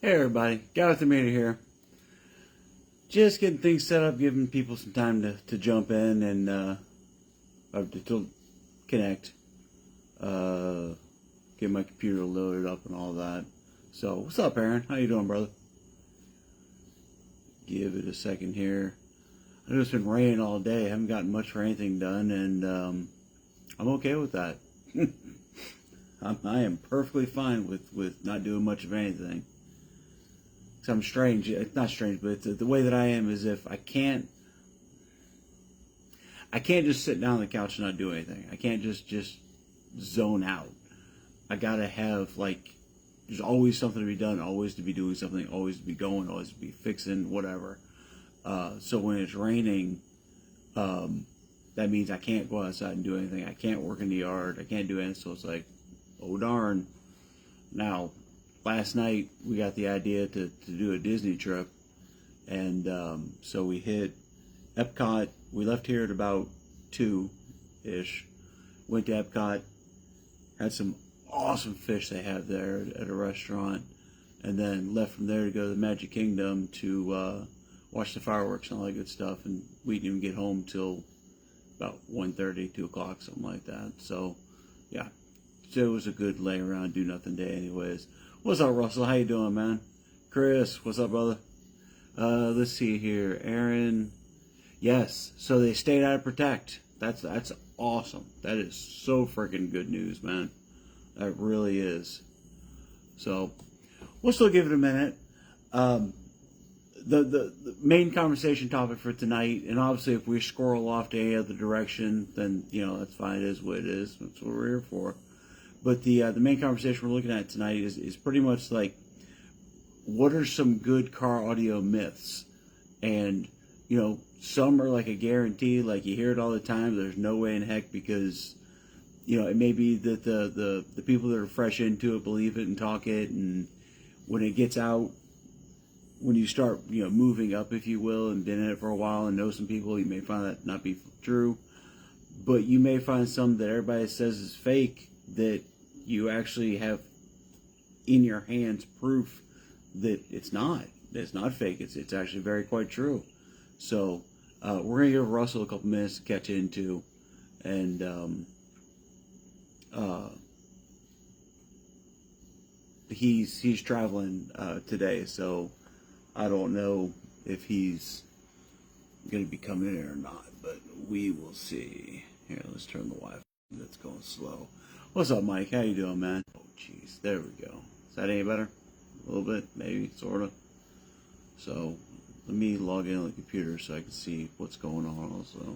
Hey everybody, Guy with the Meter here. Just getting things set up, giving people some time to jump in and to connect. Get my computer loaded up and all that. So, what's up, Aaron? How you doing, brother? Give it a second here. I know it's been raining all day. I haven't gotten much for anything done, and I'm okay with that. I am perfectly fine with not doing much of anything. So I'm strange. It's not strange, but it's the way that I am is if I can't just sit down on the couch and not do anything. I can't just zone out. I gotta have there's always something to be done, always to be doing something, always to be going, always to be fixing whatever. So when it's raining, that means I can't go outside and do anything. I can't work in the yard. I can't do anything. So it's like, oh darn. Now, last night we got the idea to do a Disney trip, and so we hit Epcot. We left here at about 2-ish, went to Epcot, had some awesome fish they have there at a restaurant, and then left from there to go to the Magic Kingdom to watch the fireworks and all that good stuff, and we didn't even get home till about 1:30, 2 o'clock, something like that. So yeah, so it was a good lay around, do nothing day anyways. What's up, Russell? How you doing, man? Chris, what's up, brother? Let's see here. Aaron. Yes, so they stayed out of Protect. That's awesome. That is so freaking good news, man. That really is. So, we'll still give it a minute. The main conversation topic for tonight, and obviously if we scroll off to any other direction, then, that's fine. It is what it is. That's what we're here for. But the main conversation we're looking at tonight is pretty much like, what are some good car audio myths? And, some are like a guarantee, like you hear it all the time. There's no way in heck because, it may be that the people that are fresh into it believe it and talk it. And when it gets out, when you start, moving up, if you will, and been in it for a while and know some people, you may find that not be true. But you may find some that everybody says is fake that you actually have in your hands proof that it's not fake. It's actually very quite true. So we're gonna give Russell a couple minutes to catch into, and he's traveling today, so I don't know if he's gonna be coming in or not, but we will see. Here, let's turn the Wi-Fi. That's going slow. What's up, Mike? How you doing, man? Oh, jeez. There we go. Is that any better? A little bit? Maybe? Sort of? So, let me log in on the computer so I can see what's going on also.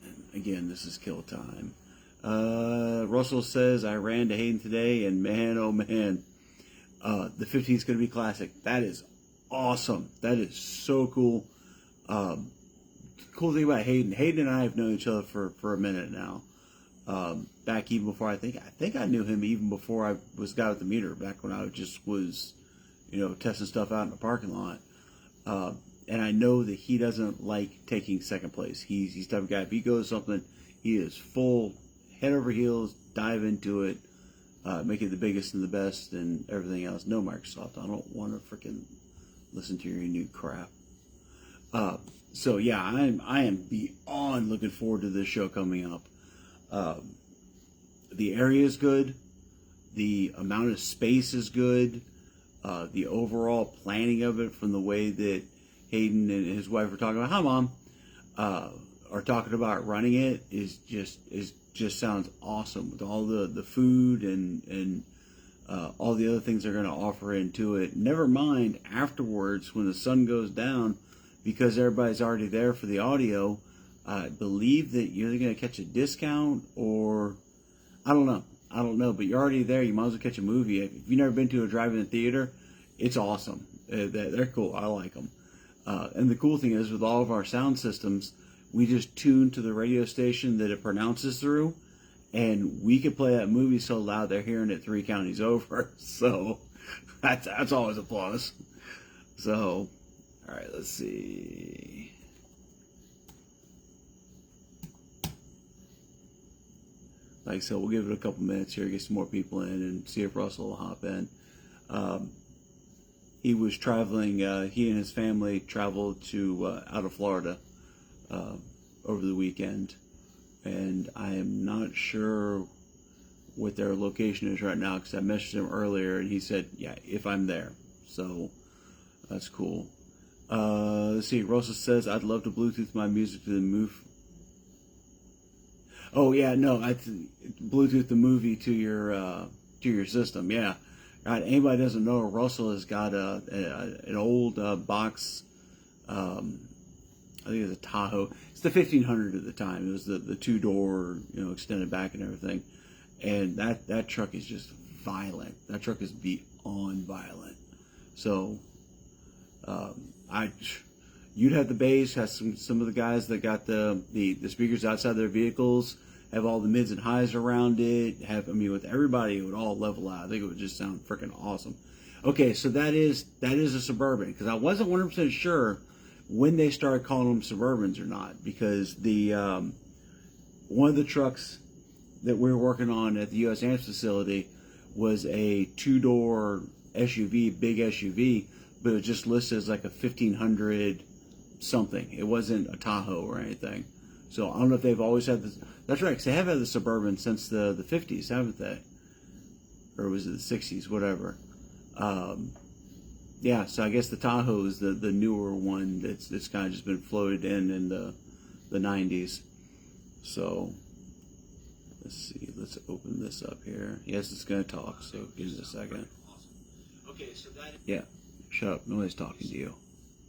And again, this is kill time. Russell says, I ran to Hayden today, and man, oh man, the 15 is going to be classic. That is awesome. That is so cool. Cool thing about Hayden and I have known each other for a minute now. Back even before I think I knew him even before I was Guy with the Meter, back when I just was, testing stuff out in the parking lot. And I know that he doesn't like taking second place. He's the type of guy, if he goes something, he is full, head over heels, dive into it, make it the biggest and the best and everything else. No, Microsoft, I don't want to freaking listen to your new crap. So yeah, I am beyond looking forward to this show coming up. The area is good. The amount of space is good. The overall planning of it, from the way that Hayden and his wife are talking about, hi mom, are talking about running it, is just sounds awesome, with all the food and all the other things they're going to offer into it. Never mind afterwards when the sun goes down, because everybody's already there for the audio. I believe that you're going to catch a discount, or I don't know, but you're already there. You might as well catch a movie. If you've never been to a drive-in theater, it's awesome. They're cool. I like them. And the cool thing is, with all of our sound systems, we just tune to the radio station that it pronounces through, and we can play that movie so loud they're hearing it 3 counties over. So that's always a plus. So, all right, let's see. Like I said, we'll give it a couple minutes here, get some more people in, and see if Russell will hop in. he was traveling. He and his family traveled to out of Florida over the weekend, and I am not sure what their location is right now because I messaged him earlier and he said, "Yeah, if I'm there." So that's cool. Let's see. Rosa says, "I'd love to Bluetooth my music to the move." Oh yeah, no, I Bluetooth the movie to your system. Yeah, God, anybody doesn't know, Russell has got an old box. I think it's a Tahoe. It's the 1500 at the time. It was the two-door, extended back and everything. And that truck is just violent. That truck is beyond violent. So, you'd have the bass, have some of the guys that got the speakers outside their vehicles, have all the mids and highs around it, with everybody, it would all level out. I think it would just sound freaking awesome. Okay, so that is a Suburban, because I wasn't 100% sure when they started calling them Suburbans or not, because the one of the trucks that we were working on at the U.S. Amps facility was a two-door SUV, big SUV, but it just listed as like a 1500 something. It wasn't a Tahoe or anything. So I don't know if they've always had this. That's right, because they have had the Suburban since the 50s, haven't they? Or was it the 60s, whatever. Yeah, so I guess the Tahoe is the newer one that's kind of just been floated in the 90s. So let's see, let's open this up here. Yes, it's going to talk, so give me a second. Okay, so that. Yeah, shut up. Nobody's talking to you.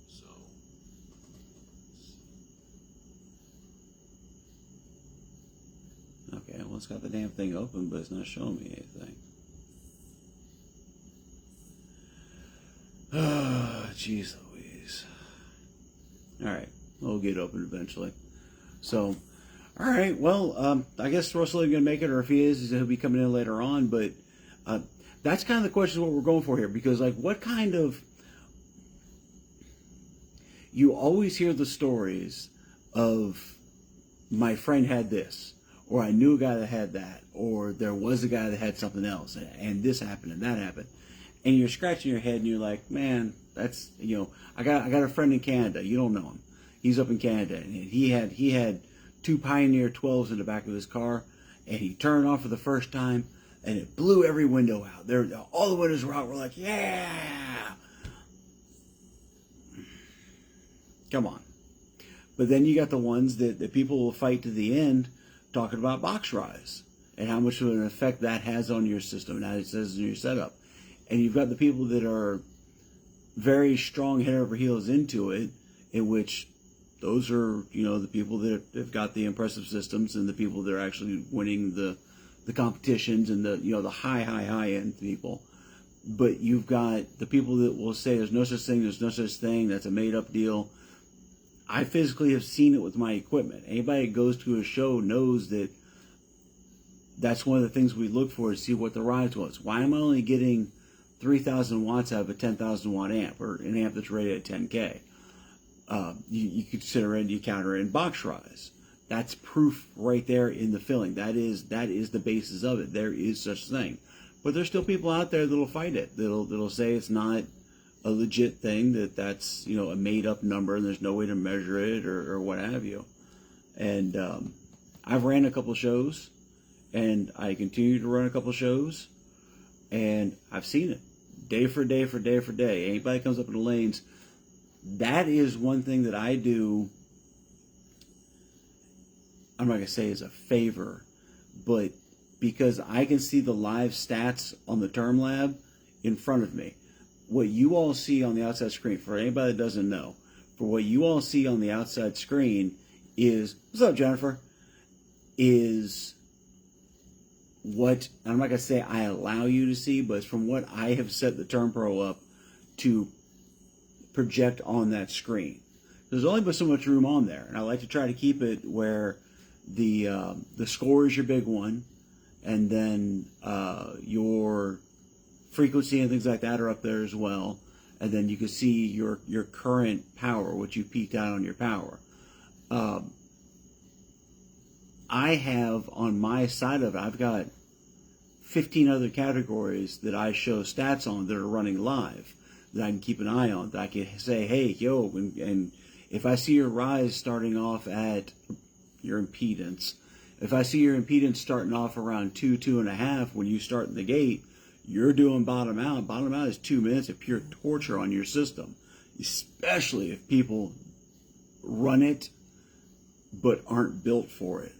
So. Okay, well, it's got the damn thing open, but it's not showing me anything. Oh, jeez Louise. Alright, we'll get open eventually. So, alright, well, I guess Russell ain't going to make it, or if he is, he'll be coming in later on, but that's kind of the question of what we're going for here, because, like, what kind of... You always hear the stories of, my friend had this, or I knew a guy that had that, or there was a guy that had something else, and this happened and that happened. And you're scratching your head and you're like, man, that's, I got a friend in Canada. You don't know him. He's up in Canada, and he had two Pioneer 12s in the back of his car, and he turned off for the first time, and it blew every window out. All the windows were out. We're like, yeah. Come on. But then you got the ones that people will fight to the end, talking about box rise and how much of an effect that has on your system and how it says in your setup. And you've got the people that are very strong head over heels into it, in which those are, the people that have got the impressive systems and the people that are actually winning the competitions and the high end people. But you've got the people that will say there's no such thing, that's a made up deal. I physically have seen it with my equipment. Anybody that goes to a show knows that that's one of the things we look for to see what the rise was. Why am I only getting 3,000 watts out of a 10,000 watt amp, or an amp that's rated at 10K? You consider it, you counter it in box rise. That's proof right there in the filling. That is the basis of it. There is such thing. But there's still people out there that'll fight it. That'll say it's not a legit thing, that's a made up number and there's no way to measure it or what have you. And I've ran a couple shows, and I continue to run a couple shows, and I've seen it day for day for day for day. Anybody comes up in the lanes, that is one thing that I do. I'm not going to say as a favor, but because I can see the live stats on the term lab in front of me. What you all see on the outside screen, for anybody that doesn't know, for what you all see on the outside screen is, what's up, Jennifer, is what, I'm not going to say I allow you to see, but it's from what I have set the Term Pro up to project on that screen. There's only but so much room on there, and I like to try to keep it where the score is your big one, and then your frequency and things like that are up there as well, and then you can see your current power, what you peaked out on your power. I have on my side of it, I've got 15 other categories that I show stats on that are running live. that I can keep an eye on, that I can say, hey, yo, and if I see your rise starting off at your impedance, if I see your impedance starting off around 2.5 when you start in the gate, you're doing bottom out. Bottom out is 2 minutes of pure torture on your system, especially if people run it but aren't built for it.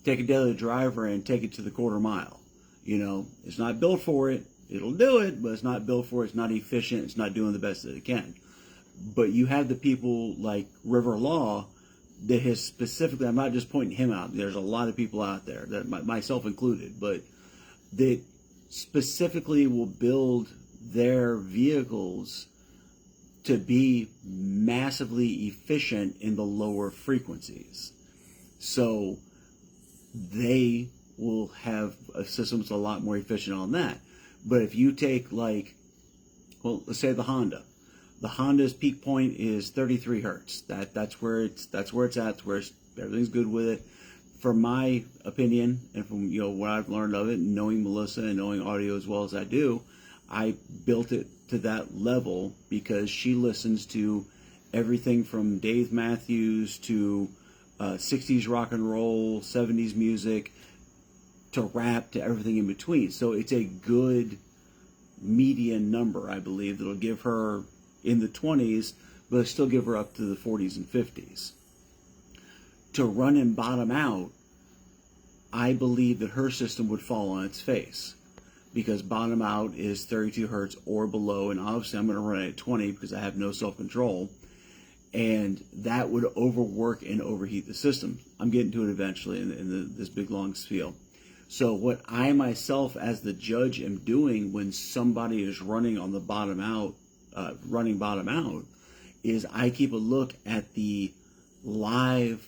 Take a daily driver and take it to the quarter mile. You know, it's not built for it. It'll do it, but it's not built for it. It's not efficient. It's not doing the best that it can. But you have the people like River Law that has specifically, I'm not just pointing him out. There's a lot of people out there, that myself included, but that specifically will build their vehicles to be massively efficient in the lower frequencies. So they will have systems a lot more efficient on that. But if you take, like, well, let's say the Honda's peak point is 33 hertz. That's where it's at. That's where everything's good with it. From my opinion, and from what I've learned of it, and knowing Melissa and knowing audio as well as I do, I built it to that level because she listens to everything from Dave Matthews to 60s rock and roll, 70s music, to rap, to everything in between. So it's a good median number, I believe, that'll give her in the 20s, but it'll still give her up to the 40s and 50s. To run and bottom out, I believe that her system would fall on its face, because bottom out is 32 hertz or below, and obviously I'm going to run it at 20 because I have no self-control, and that would overwork and overheat the system. I'm getting to it eventually in this big long spiel. So what I myself as the judge am doing when somebody is running on the bottom out, running bottom out, is I keep a look at the live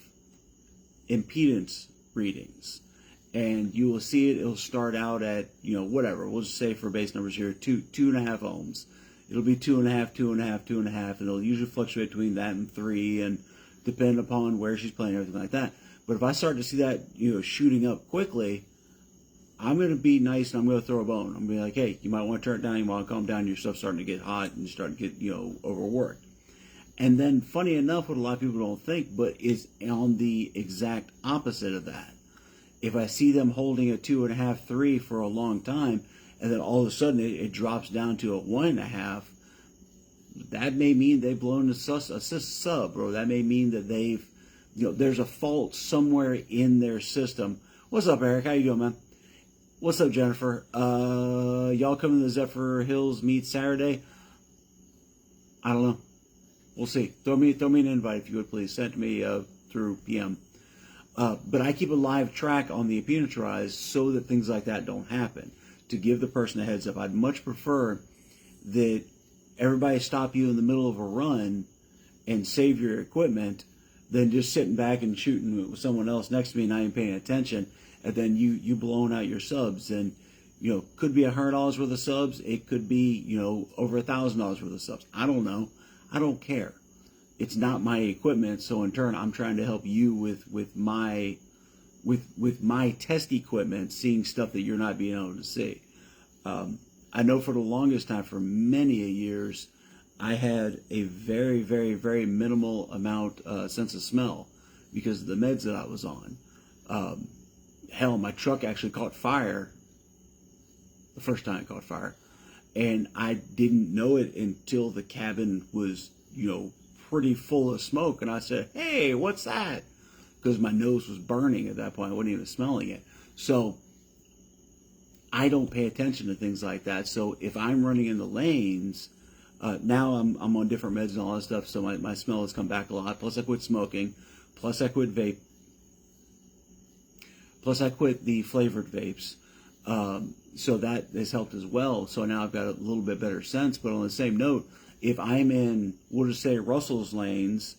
impedance readings, and you will see it'll start out at, whatever, we'll just say for base numbers here, 2.5 ohms. It'll be 2.5, 2.5, 2.5, and it'll usually fluctuate between that and 3, and depend upon where she's playing, everything like that. But if I start to see that, shooting up quickly, I'm going to be nice and I'm going to throw a bone. I'm going to be like, hey, you might want to turn it down, you want to calm down, your stuff's starting to get hot and starting to get, overworked. And then, funny enough, what a lot of people don't think, but is on the exact opposite of that. If I see them holding a 2.5, 3 for a long time, and then all of a sudden it drops down to a 1.5, that may mean they've blown a sub, or that may mean that they've, there's a fault somewhere in their system. What's up, Eric? How you doing, man? What's up, Jennifer? Y'all coming to the Zephyr Hills meet Saturday? I don't know. We'll see. Throw me an invite if you would, please. Send to me through PM. But I keep a live track on the impedance rise so that things like that don't happen, to give the person a heads up. I'd much prefer that everybody stop you in the middle of a run and save your equipment than just sitting back and shooting with someone else next to me and not even paying attention, and then you blowing out your subs. And could be $100 worth of subs. It could be over $1,000 worth of subs. I don't know. I don't care. It's not my equipment, so in turn I'm trying to help you with my test equipment, seeing stuff that you're not being able to see. I know for the longest time, for many years, I had a very, very, very minimal amount sense of smell because of the meds that I was on. Hell, my truck actually caught fire the first time it caught fire, and I didn't know it until the cabin was, pretty full of smoke, and I said, hey, what's that? Because my nose was burning at that point. I wasn't even smelling it. So I don't pay attention to things like that. So if I'm running in the lanes, now I'm on different meds and all that stuff, so my smell has come back a lot. Plus I quit smoking. Plus I quit vape. Plus I quit the flavored vapes. So that has helped as well. So now I've got a little bit better sense. But on the same note, if I'm in, we'll just say, Russell's lanes,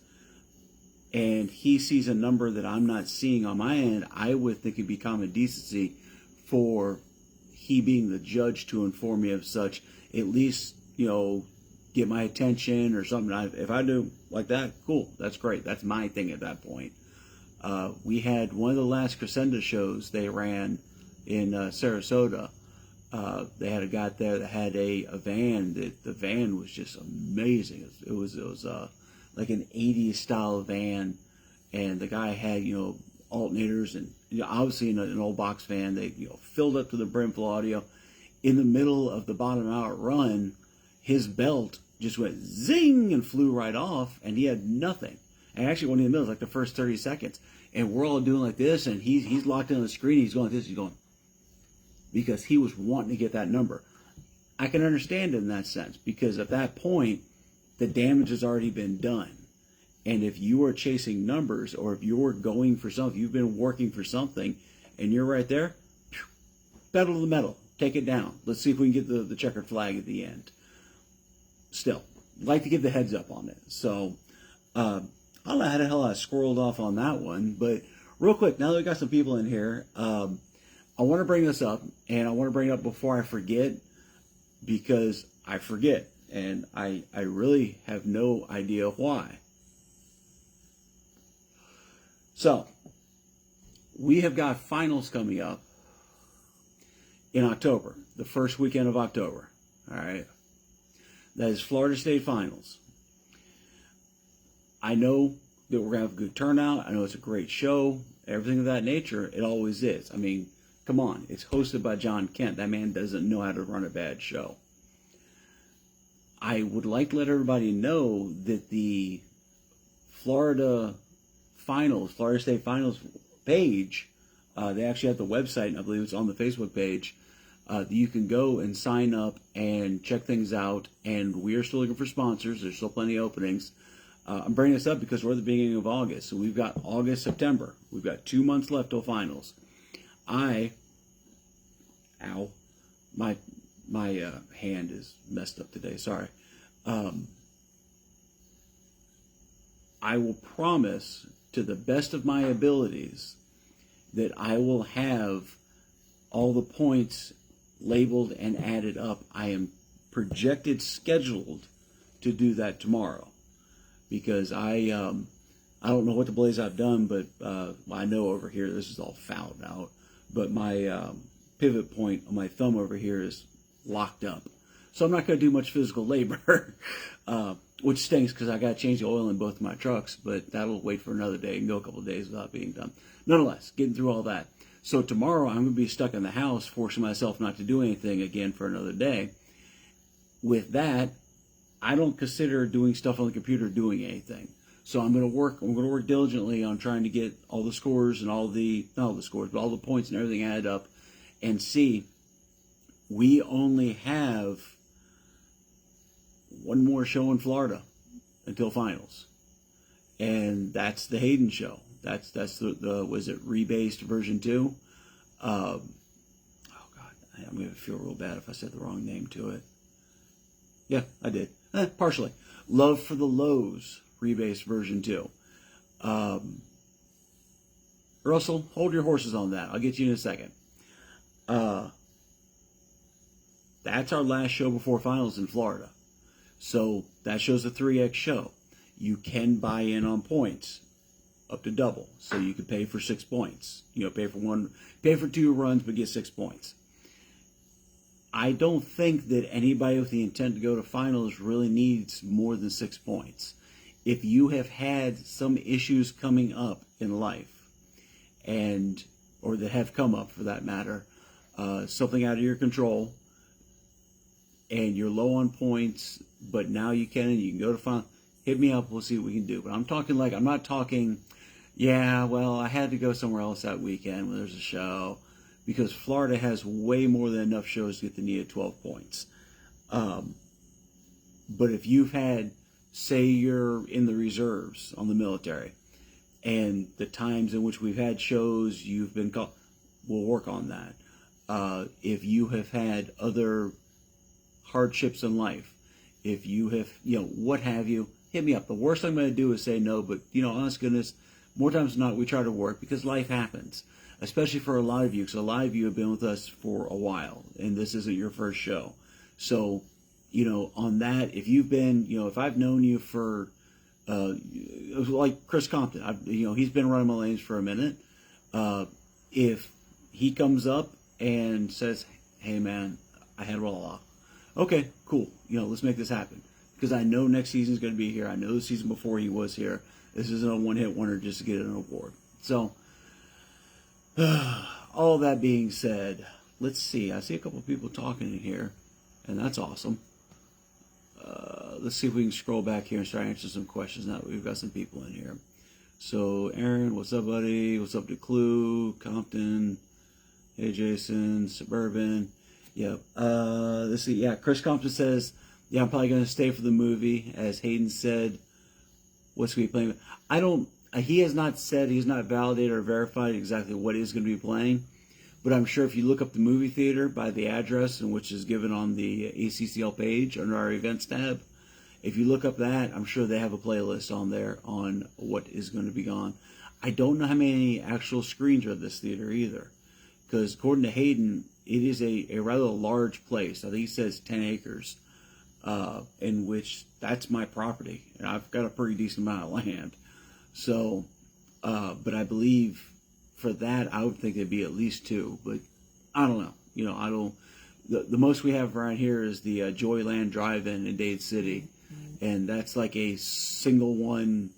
and he sees a number that I'm not seeing on my end, I would think it'd be common decency for he being the judge to inform me of such, at least, get my attention or something. If I do like that, cool, that's great. That's my thing at that point. We had one of the last Crescenda shows they ran in Sarasota. They had a guy there that had a van. The van was just amazing. It was like an 80s style van, and the guy had, you know, alternators, and, you know, obviously in an old box van, they, you know, filled up to the brim full audio. In the middle of the bottom out run, his belt just went zing and flew right off, and he had nothing. And actually, when in the middle, like the first 30 seconds, and we're all doing like this, and he's locked in on the screen. He's going like this. He's going, because he was wanting to get that number. I can understand it in that sense, because at that point, the damage has already been done. And if you are chasing numbers, or if you're going for something, you've been working for something, and you're right there, pedal to the metal, take it down. Let's see if we can get the checkered flag at the end. Still, like to give the heads up on it. So, I don't know how the hell I squirreled off on that one, but real quick, now that we got some people in here, I want to bring this up, and I want to bring it up before I forget, because I forget, and I really have no idea why. So, we have got finals coming up in October, the first weekend of October. All right. That is Florida State Finals. I know that we're going to have a good turnout. I know it's a great show. Everything of that nature, it always is. I mean, come on. It's hosted by John Kent. That man doesn't know how to run a bad show. I would like to let everybody know that the Florida State Finals page, they actually have the website, and I believe it's on the Facebook page. You can go and sign up and check things out, and we are still looking for sponsors. There's still plenty of openings. I'm bringing this up because we're at the beginning of August, so we've got August, September. We've got 2 months left till finals. My hand is messed up today. Sorry. I will promise, to the best of my abilities, that I will have all the points labeled and added up. I am scheduled to do that tomorrow, because I don't know what the blaze I've done, but I know over here this is all fouled out, but my pivot point on my thumb over here is locked up, so I'm not going to do much physical labor, which stinks because I got to change the oil in both of my trucks, but that'll wait for another day and go a couple of days without being done. Nonetheless, getting through all that. So tomorrow I'm going to be stuck in the house, forcing myself not to do anything again for another day. With that, I don't consider doing stuff on the computer doing anything. So I'm going to work diligently on trying to get all the scores and not all the scores, but all the points and everything added up, and see, we only have one more show in Florida until finals. And that's the Hayden show. That's the was it rebased version 2? Oh God, I'm gonna feel real bad if I said the wrong name to it. Yeah, I did. Partially. Love for the Lows rebased version 2. Russell, hold your horses on that. I'll get you in a second. That's our last show before finals in Florida. So that shows a 3x show. You can buy in on points up to double. So you could pay for 6 points. You know, pay for 2 runs, but get 6 points. I don't think that anybody with the intent to go to finals really needs more than 6 points. If you have had some issues coming up in life, or that have come up for that matter, something out of your control, and you're low on points, but now you can go to final, hit me up, we'll see what we can do. But I'm not talking, yeah, well, I had to go somewhere else that weekend when there's a show, because Florida has way more than enough shows to get the needed 12 points. But if you've had, say you're in the reserves on the military, and the times in which we've had shows you've been called, we'll work on that. If you have had other hardships in life, if you have, what have you, hit me up. The worst I'm going to do is say no, but, honest goodness, more times than not, we try to work, because life happens, especially for a lot of you, because a lot of you have been with us for a while, and this isn't your first show. So, on that, if you've been, if I've known you for, like Chris Compton, he's been running my lanes for a minute. If he comes up and says, hey man, I had blah, blah, blah. Okay, cool. You know, let's make this happen. Because I know next season's going to be here. I know the season before he was here. This isn't a one-hit wonder just to get an award. So, all that being said, let's see. I see a couple people talking in here, and that's awesome. Let's see if we can scroll back here and start answering some questions now that we've got some people in here. So, Aaron, what's up, buddy? What's up, DeClue, Compton? Hey, Jason, Suburban. Yep. Let's see. Yeah, Chris Compton says, yeah, I'm probably going to stay for the movie. As Hayden said, what's going to be playing? I don't, he has not said, he's not validated or verified exactly what is going to be playing. But I'm sure if you look up the movie theater by the address, and which is given on the ACCL page under our events tab, if you look up that, I'm sure they have a playlist on there on what is going to be gone. I don't know how many actual screens are at this theater either. Because according to Hayden, it is a rather large place. I think he says 10 acres, in which that's my property. And I've got a pretty decent amount of land. So, but I believe for that, I would think there'd be at least 2. But I don't know. You know, I don't. The most we have around here is the Joyland Drive-In in Dade City. And that's like a single one,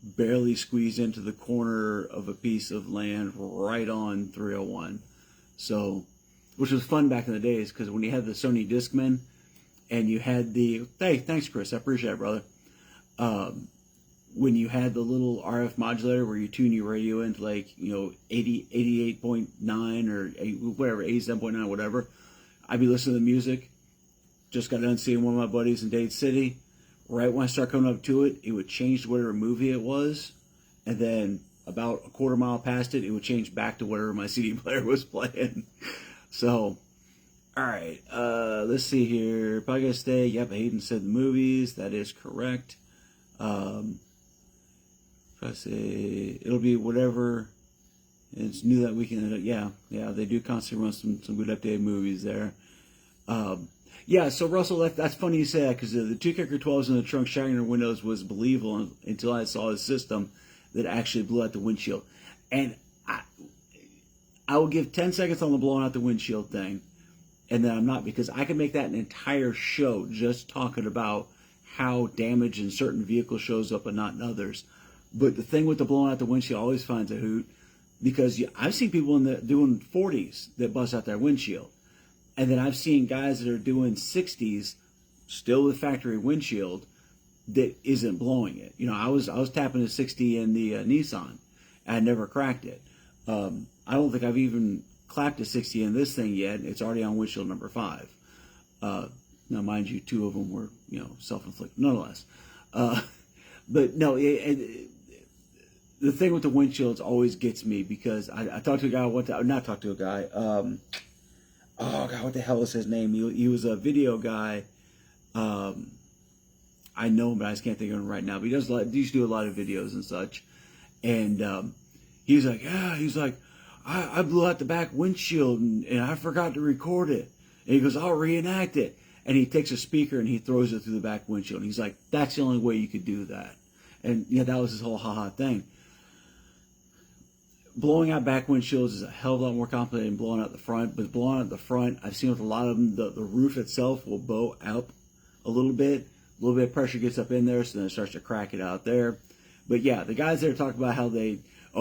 barely squeezed into the corner of a piece of land right on 301. So, which was fun back in the days, because when you had the Sony Discman and you had the, hey, thanks, Chris, I appreciate it, brother. When you had the little RF modulator where you tune your radio into like, you know, 88.9 or whatever, 87.9, whatever, I'd be listening to the music. Just got done seeing one of my buddies in Dade City. Right when I start coming up to it, it would change to whatever movie it was. And then about a quarter mile past it, it would change back to whatever my CD player was playing. So, all right. Let's see here. Probably gonna stay. Yep, Hayden said the movies. That is correct. I say it'll be whatever. It's new that weekend. Yeah, they do constantly run some good updated movies there. Yeah, so Russell, that's funny you say that, because the 2 Kicker 12s in the trunk shattering their windows was believable until I saw a system that actually blew out the windshield. And I will give 10 seconds on the blowing out the windshield thing, and then I'm not, because I can make that an entire show just talking about how damage in certain vehicles shows up and not in others. But the thing with the blowing out the windshield always finds a hoot, because I've seen people doing 40s that bust out their windshield. And then I've seen guys that are doing 60s, still with factory windshield, that isn't blowing it. You know, I was tapping a 60 in the Nissan. I never cracked it. I don't think I've even clapped a 60 in this thing yet. It's already on windshield number 5. Now, mind you, 2 of them were, you know, self-inflicted, nonetheless. But no, the thing with the windshields always gets me, because I talked to a guy not talked to a guy. Oh God, what the hell is his name? He was a video guy. I know him, but I just can't think of him right now. But he used to do a lot of videos and such. And he's like, I blew out the back windshield and I forgot to record it. And he goes, I'll reenact it. And he takes a speaker and he throws it through the back windshield. And he's like, that's the only way you could do that. And yeah, that was his whole haha thing. Blowing out back windshields is a hell of a lot more complicated than blowing out the front. But blowing out the front, I've seen with a lot of them, the roof itself will bow out a little bit. A little bit of pressure gets up in there, so then it starts to crack it out there. But yeah, the guys there talk about how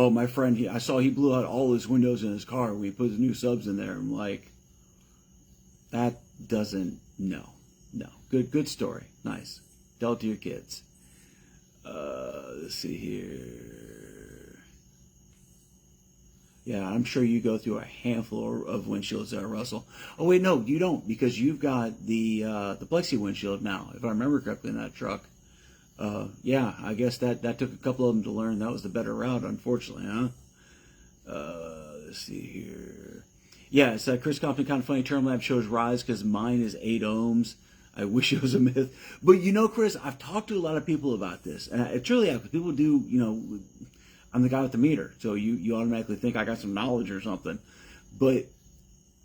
my friend, I saw he blew out all his windows in his car when he put his new subs in there. I'm like, that doesn't, no. Good story. Nice. Tell it to your kids. Let's see here. Yeah, I'm sure you go through a handful of windshields there, Russell. Oh wait, no, you don't, because you've got the plexi windshield now, if I remember correctly, in that truck. Yeah, I guess that took a couple of them to learn. That was the better route, unfortunately, huh? Let's see here. Yeah, it's Chris Compton, kind of funny. Term Lab shows rise because mine is 8 ohms. I wish it was a myth, but you know, Chris, I've talked to a lot of people about this, and I truly have. People do, you know. I'm the guy with the meter, so you automatically think I got some knowledge or something. But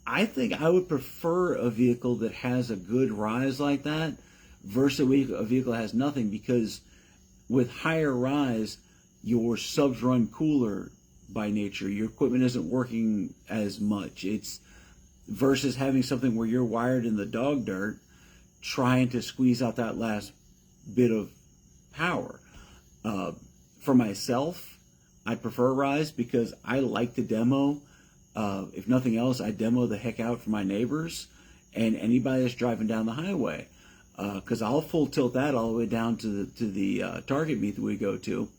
I think I would prefer a vehicle that has a good rise like that versus a vehicle that has nothing, because with higher rise, your subs run cooler by nature. Your equipment isn't working as much. versus having something where you're wired in the dog dirt trying to squeeze out that last bit of power. For myself, I prefer Rise because I like the demo. If nothing else, I demo the heck out for my neighbors and anybody that's driving down the highway. Because I'll full tilt that all the way down to the target meet that we go to,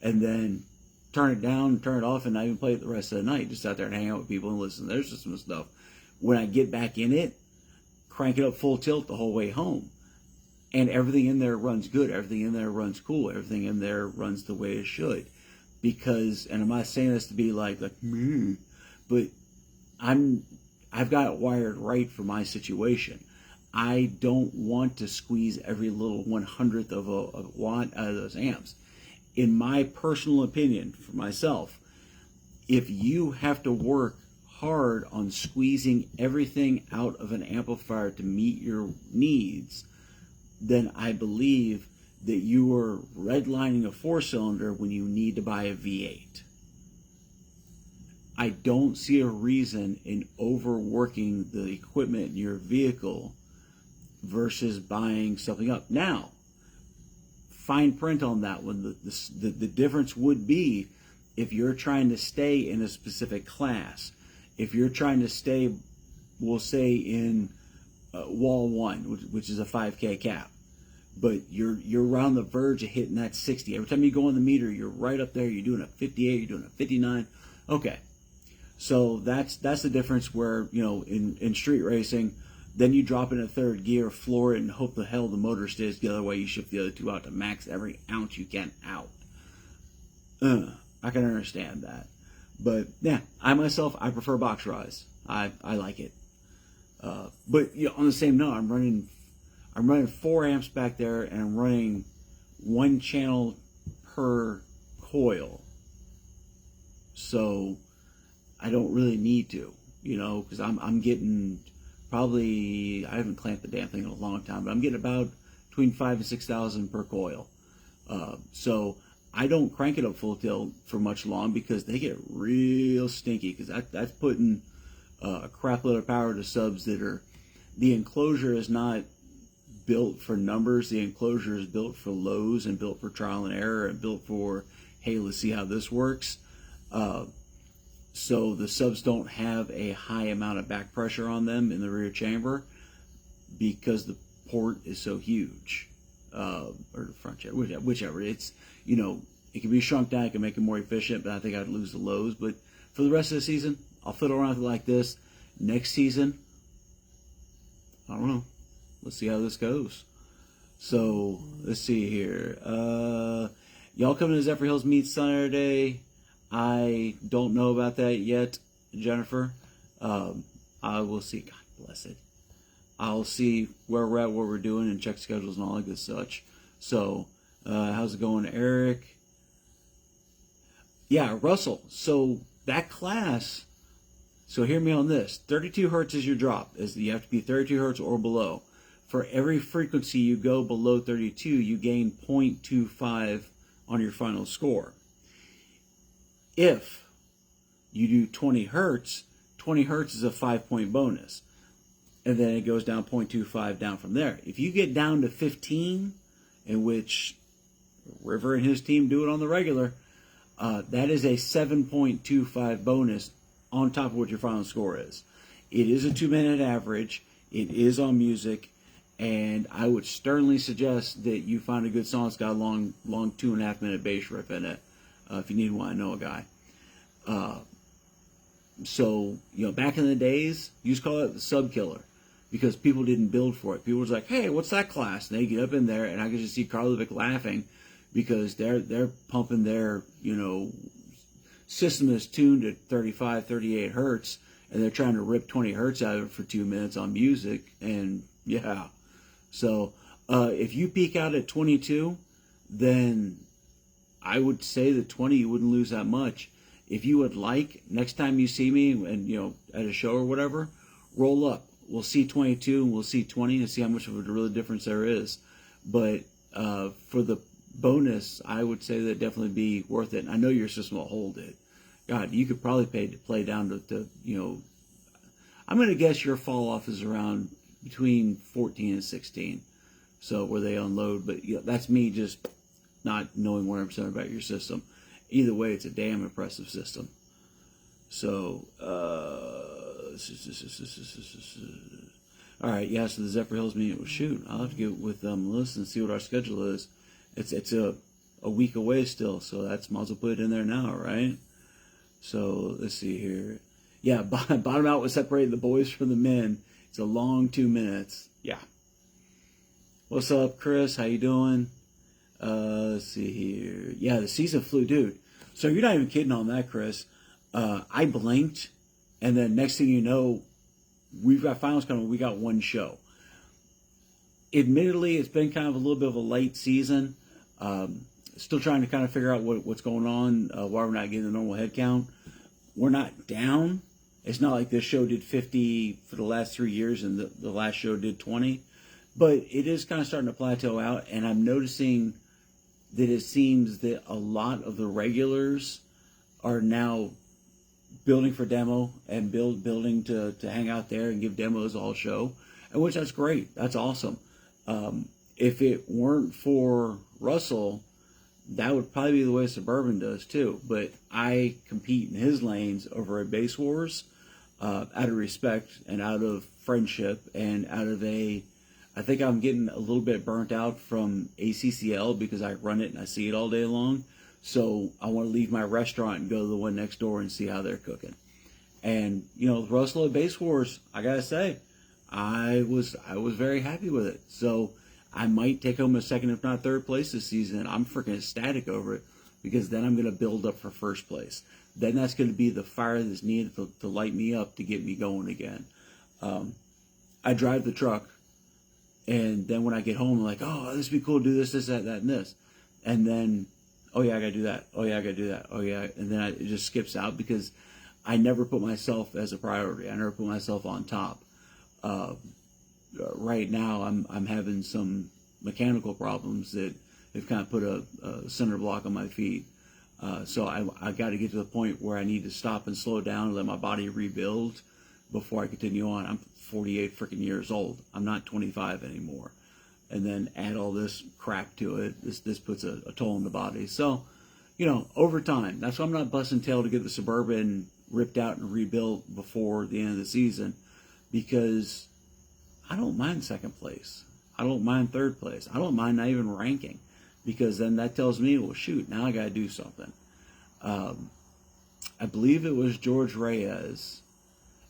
and then turn it down, turn it off, and not even play it the rest of the night. Just out there and hang out with people and listen to their system and stuff. When I get back in it, crank it up full tilt the whole way home. And everything in there runs good. Everything in there runs cool. Everything in there runs the way it should. Because, and I'm not saying this to be like me, but I've got it wired right for my situation. I don't want to squeeze every little 1/100th of a watt out of those amps. In my personal opinion, for myself, if you have to work hard on squeezing everything out of an amplifier to meet your needs, then I believe that you are redlining a 4-cylinder when you need to buy a V8. I don't see a reason in overworking the equipment in your vehicle versus buying something up. Now, fine print on that one. The difference would be if you're trying to stay in a specific class. If you're trying to stay, we'll say in wall 1, which is a 5K cap, but you're around the verge of hitting that 60. Every time you go on the meter, you're right up there. You're doing a 58. You're doing a 59. Okay, so that's the difference. Where in street racing, then you drop in a third gear, floor it, and hope the hell the motor stays the other way. You shift the other two out to max every ounce you can out. I can understand that. But yeah, I prefer box Rise. I like it. But on the same note, I'm running 4 amps back there, and I'm running 1 channel per coil. So I don't really need to, because I'm getting probably, I haven't clamped the damn thing in a long time, but I'm getting about between 5,000 and 6,000 per coil. So I don't crank it up full tilt for much long because they get real stinky, because that's putting a crap load of power to subs that are, the enclosure is not built for numbers. The enclosure is built for lows and built for trial and error and built for, hey, let's see how this works. So the subs don't have a high amount of back pressure on them in the rear chamber because the port is so huge, or the front chamber, whichever. It's, it can be shrunk down, it can make it more efficient, but I think I'd lose the lows. But for the rest of the season, I'll fiddle around with it like this. Next season, I don't know. Let's see how this goes. So let's see here. Y'all coming to Zephyr Hills meet Saturday? I don't know about that yet, Jennifer. I will see. God bless it. I'll see where we're at, what we're doing, and check schedules and all that good such. So, how's it going, Eric? Yeah, Russell. So that class. So hear me on this. 32 hertz is your drop. You have to be 32 hertz or below. For every frequency you go below 32, you gain 0.25 on your final score. If you do 20 hertz is a 5-point bonus. And then it goes down 0.25 down from there. If you get down to 15, in which River and his team do it on the regular, that is a 7.25 bonus on top of what your final score is. It is a 2-minute average. It is on music. And I would sternly suggest that you find a good song that's got a long 2.5-minute bass riff in it. If you need one, I know a guy. So, back in the days, you used to call it the sub killer because people didn't build for it. People was like, hey, what's that class? And they get up in there, and I could just see Karlovic laughing because they're pumping their, system is tuned at 35, 38 hertz, and they're trying to rip 20 hertz out of it for 2 minutes on music, and yeah. So, if you peak out at 22, then I would say that 20 you wouldn't lose that much. If you would like, next time you see me and at a show or whatever, roll up. We'll see 22 and we'll see 20 and see how much of a real difference there is. But for the bonus, I would say that definitely be worth it. And I know your system will hold it. God, you could probably play down to I'm going to guess your fall off is around between 14 and 16. So where they unload, but that's me just not knowing 100% about your system. Either way, it's a damn impressive system. So, all right, yeah. So the Zephyr Hills meeting. Well, shoot, I'll have to get with Melissa and see what our schedule is. It's a week away still, so that's might as well put it in there now, right? So let's see here. Yeah, bottom out was separating the boys from the men. It's a long 2 minutes. Yeah. What's up, Chris? How you doing? Let's see here. Yeah, the season flew, dude. So you're not even kidding on that, Chris. I blinked, and then next thing you know, we've got finals coming. We got one show. Admittedly, it's been kind of a little bit of a late season. Still trying to kind of figure out what's going on, why we're not getting the normal head count. We're not down. It's not like this show did 50 for the last 3 years and the last show did 20. But it is kind of starting to plateau out, and I'm noticing that it seems that a lot of the regulars are now building for demo and building to hang out there and give demos all show, and which that's great. That's awesome. If it weren't for Russell, that would probably be the way Suburban does too. But I compete in his lanes over at Base Wars out of respect and out of friendship and out of I think I'm getting a little bit burnt out from ACCL because I run it and I see it all day long. So I want to leave my restaurant and go to the one next door and see how they're cooking. And, Russell at Base Wars, I got to say, I was very happy with it. So I might take home a second, if not third place this season. I'm freaking ecstatic over it because then I'm going to build up for first place. Then that's going to be the fire that's needed to light me up to get me going again. I drive the truck. And then when I get home, I'm like, oh, this would be cool to do this, that, and this. And then, oh, yeah, I got to do that. Oh, yeah, I got to do that. Oh, yeah. And then it just skips out because I never put myself as a priority. I never put myself on top. Right now, I'm having some mechanical problems that have kind of put a cinder block on my feet. So I got to get to the point where I need to stop and slow down and let my body rebuild before I continue on. I'm 48 freaking years old. I'm not 25 anymore. And then add all this crap to it. This puts a toll on the body. So, over time, that's why I'm not busting tail to get the Suburban ripped out and rebuilt before the end of the season, because I don't mind second place. I don't mind third place. I don't mind not even ranking, because then that tells me, well, shoot, now I got to do something. I believe it was George Reyes,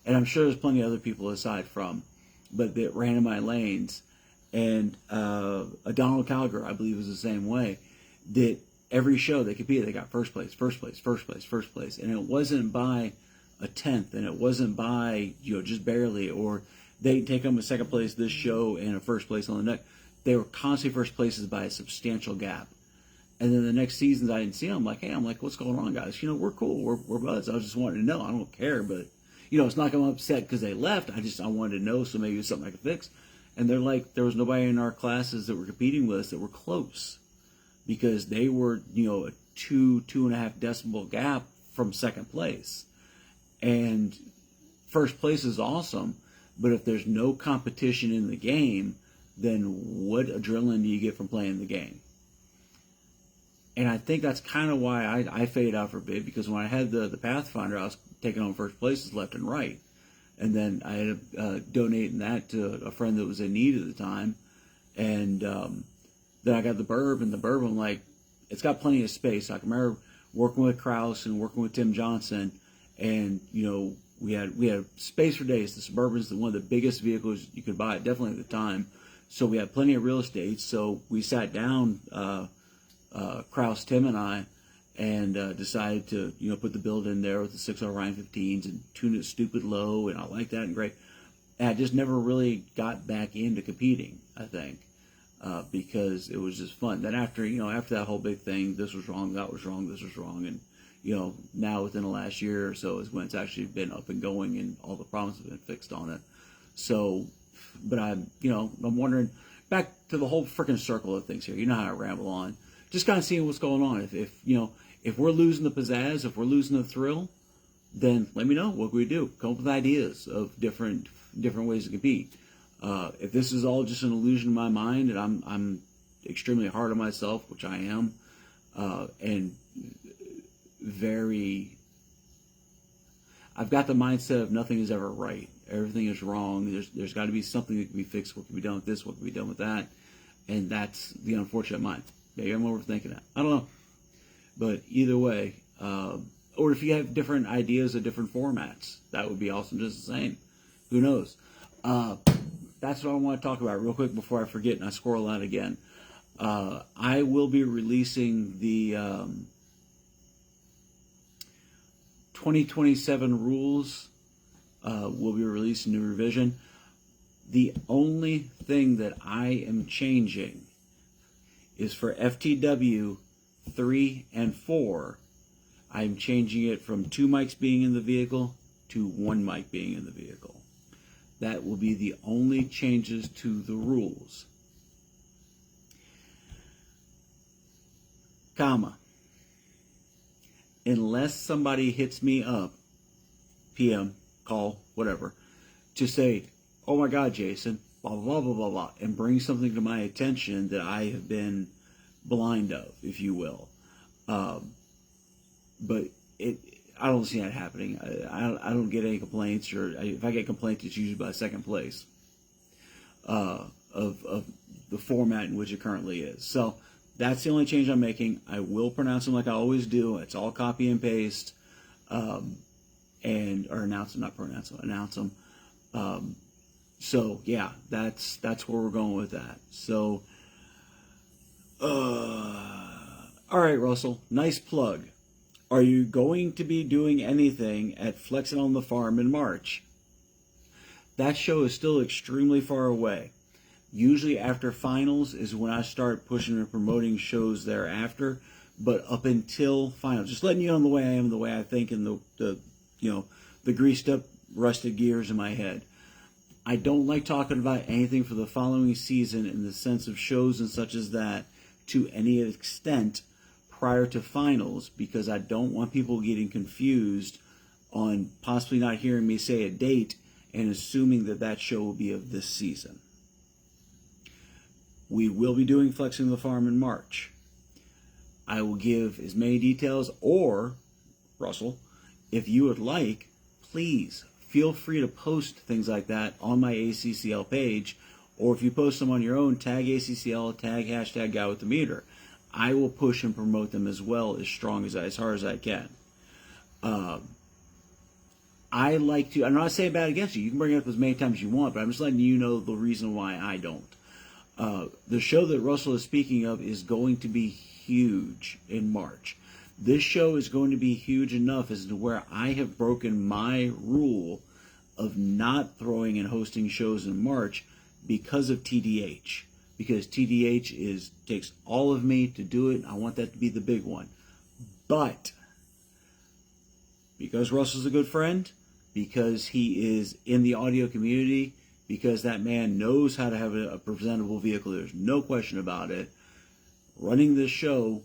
and I'm sure there's plenty of other people aside from, but that ran in my lanes. And Donald Calgar, I believe, was the same way. That every show they competed, they got first place. And it wasn't by a tenth, and it wasn't by, just barely, or they take home a second place this show and a first place on the next. They were constantly first places by a substantial gap. And then the next seasons I didn't see them. I'm like, what's going on, guys? We're cool. We're buds. I was just wanting to know. I don't care, but it's not like I'm upset because they left. I wanted to know, so maybe it's something I could fix. And they're like, there was nobody in our classes that were competing with us that were close, because they were, a 2.5 decibel gap from second place. And first place is awesome, but if there's no competition in the game, then what adrenaline do you get from playing the game? And I think that's kind of why I faded out for a bit, because when I had the Pathfinder, I was taking on first places left and right. And then I ended up donating that to a friend that was in need at the time. And then I got the Burb, and the Burb, I'm like, it's got plenty of space. I can remember working with Krause and working with Tim Johnson, and, we had space for days. The Suburban is one of the biggest vehicles you could buy, definitely at the time. So we had plenty of real estate. So we sat down, Krause, Tim, and I, and decided to, put the build in there with the 6 Orion 15s and tune it stupid low, and I like that and great. And I just never really got back into competing, I think, because it was just fun. Then after that whole big thing, this was wrong, that was wrong, this was wrong, and now within the last year or so is when it's actually been up and going and all the problems have been fixed on it. So, but I'm wondering, back to the whole freaking circle of things here. You know how I ramble on. Just kind of seeing what's going on. If we're losing the pizzazz, if we're losing the thrill, then let me know. What can we do? Come up with ideas of different ways to compete. If this is all just an illusion in my mind, and I'm extremely hard on myself, which I am, and I've got the mindset of nothing is ever right. Everything is wrong. There's got to be something that can be fixed. What can be done with this? What can be done with that? And that's the unfortunate mind. Maybe I'm overthinking it. I don't know. But either way, or if you have different ideas of different formats, that would be awesome just the same. Who knows? That's what I want to talk about real quick before I forget and I squirrel out again. I will be releasing the 2027 rules. Will be releasing new revision. The only thing that I am changing is for FTW 3 and 4. I'm changing it from 2 mics being in the vehicle to 1 mic being in the vehicle. That will be the only changes to the rules. Comma. Unless somebody hits me up, PM, call, whatever, to say, oh my God, Jason, blah, blah, blah, blah, blah, and bring something to my attention that I have been blind of, if you will. But I don't see that happening. I don't get any complaints, or if I get complaints, it's usually by second place of the format in which it currently is. So that's the only change I'm making. I will pronounce them like I always do. It's all copy and paste, or announce them, not pronounce them, announce them. So yeah, that's where we're going with that. So, all right, Russell, nice plug. Are you going to be doing anything at Flexing on the Farm in March? That show is still extremely far away. Usually after finals is when I start pushing and promoting shows thereafter. But up until finals, just letting you know the way I am, the way I think, and the greased up, rusted gears in my head. I don't like talking about anything for the following season in the sense of shows and such as that to any extent prior to finals, because I don't want people getting confused on possibly not hearing me say a date and assuming that that show will be of this season. We will be doing Flexing the Farm in March. I will give as many details, or, Russell, if you would like, please feel free to post things like that on my ACCL page, or if you post them on your own, tag ACCL, tag hashtag Guy with the Meter. I will push and promote them as well, as hard as I can. I like to, I'm not saying bad against you. You can bring it up as many times as you want, but I'm just letting you know the reason why I don't. The show that Russell is speaking of is going to be huge in March. This show is going to be huge enough as to where I have broken my rule of not throwing and hosting shows in March because of TDH. Because TDH takes all of me to do it. I want that to be the big one. But because Russell's a good friend, because he is in the audio community, because that man knows how to have a presentable vehicle, there's no question about it, running this show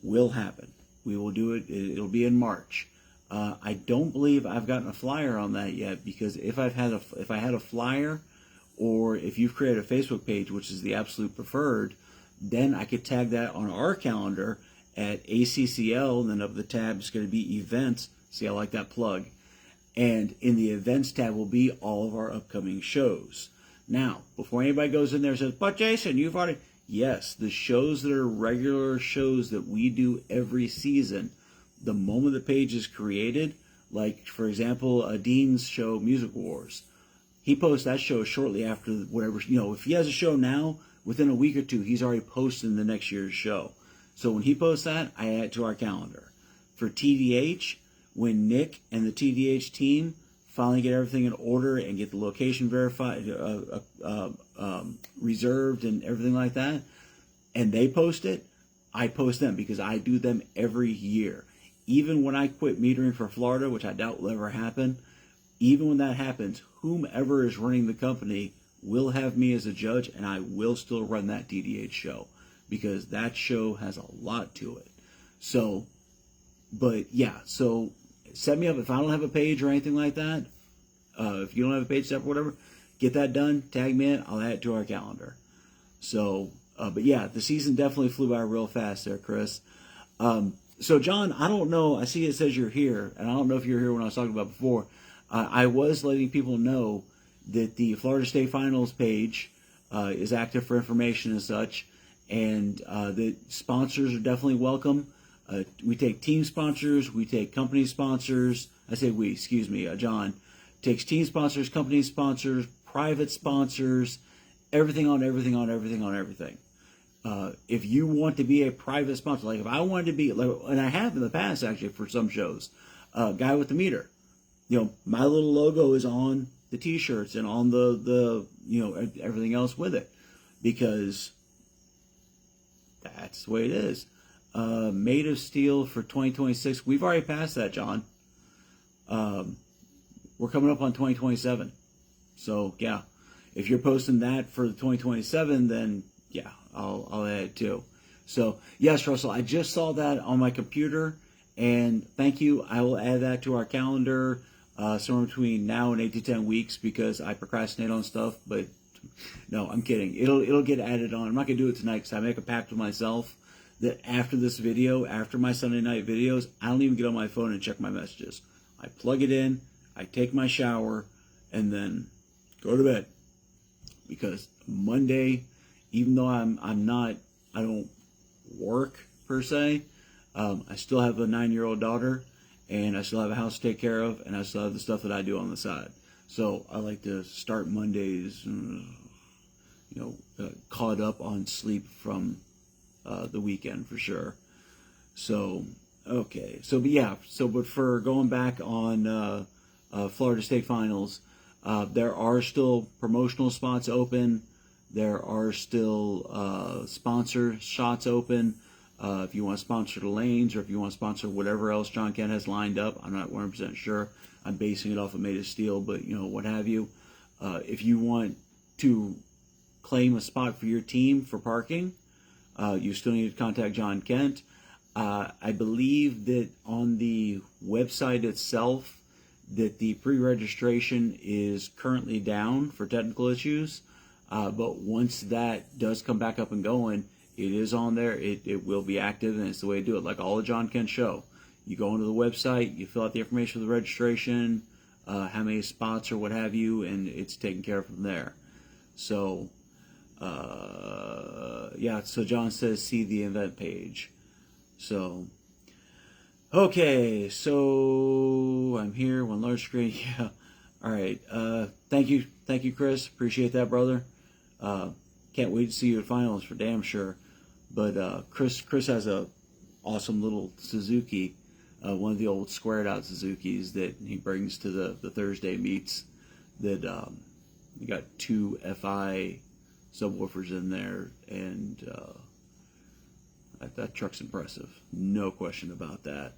will happen. We will do it. It'll be in March. I don't believe I've gotten a flyer on that yet, because if I had a flyer, or if you've created a Facebook page, which is the absolute preferred, then I could tag that on our calendar at ACCL, and then up the tab is going to be events. See, I like that plug. And in the events tab will be all of our upcoming shows. Now, before anybody goes in there and says, but Jason, you've already... Yes, the shows that are regular shows that we do every season, the moment the page is created, like, for example, Dean's show, Music Wars, he posts that show shortly after whatever, if he has a show now, within a week or two, he's already posting the next year's show. So when he posts that, I add it to our calendar. For TDH, when Nick and the TDH team finally get everything in order and get the location verified, reserved and everything like that, and they post it, I post them because I do them every year. Even when I quit metering for Florida, which I doubt will ever happen, even when that happens, whomever is running the company will have me as a judge, and I will still run that TDH show because that show has a lot to it. So, but yeah, so set me up. If I don't have a page or anything like that, if you don't have a page set or whatever, get that done. Tag me in. I'll add it to our calendar. So, but yeah, the season definitely flew by real fast there, Chris. So, John, I don't know. I see it says you're here, and I don't know if you're here when I was talking about before. I was letting people know that the Florida State Finals page is active for information and such, and that sponsors are definitely welcome. We take team sponsors, we take company sponsors. I say we, excuse me, John takes team sponsors, company sponsors, private sponsors, everything on everything on everything on everything. If you want to be a private sponsor, like if I wanted to be, like, and I have in the past actually for some shows, Guy with the Meter, you know, my little logo is on the T-shirts and on the you know, everything else with it, because that's the way it is. Made of Steel for 2026. We've already passed that, John. We're coming up on 2027. So yeah, if you're posting that for the 2027, then yeah, I'll add it too. So yes, Russell, I just saw that on my computer, and thank you. I will add that to our calendar somewhere between now and 8 to 10 weeks, because I procrastinate on stuff. But no, I'm kidding. It'll get added on. I'm not gonna do it tonight because I make a pact with myself that after this video, after my Sunday night videos, I don't even get on my phone and check my messages. I plug it in, I take my shower, and then go to bed. Because Monday, even though I don't work per se, I still have a 9-year-old daughter, and I still have a house to take care of, and I still have the stuff that I do on the side. So I like to start Mondays, caught up on sleep from the weekend for sure. So, okay. So, but yeah. So, but for going back on Florida State Finals, there are still promotional spots open. There are still sponsor shots open. If you want to sponsor the lanes, or if you want to sponsor whatever else John Kent has lined up, I'm not 100% sure. I'm basing it off of Made of Steel, but you know, what have you. If you want to claim a spot for your team for parking, you still need to contact John Kent. I believe that on the website itself, that the pre-registration is currently down for technical issues. But once that does come back up and going, it is on there. It will be active, and it's the way to do it. Like all of John Kent's show, you go onto the website, you fill out the information for the registration, how many spots or what have you, and it's taken care of from there. So, yeah. So John says, see the event page. So, okay. So I'm here. One large screen. Yeah. All right. Thank you, Chris. Appreciate that, brother. Can't wait to see you at finals for damn sure. But Chris has a awesome little Suzuki, one of the old squared out Suzukis that he brings to the Thursday meets. That you got 2 FI subwoofers in there, and that truck's impressive, no question about that.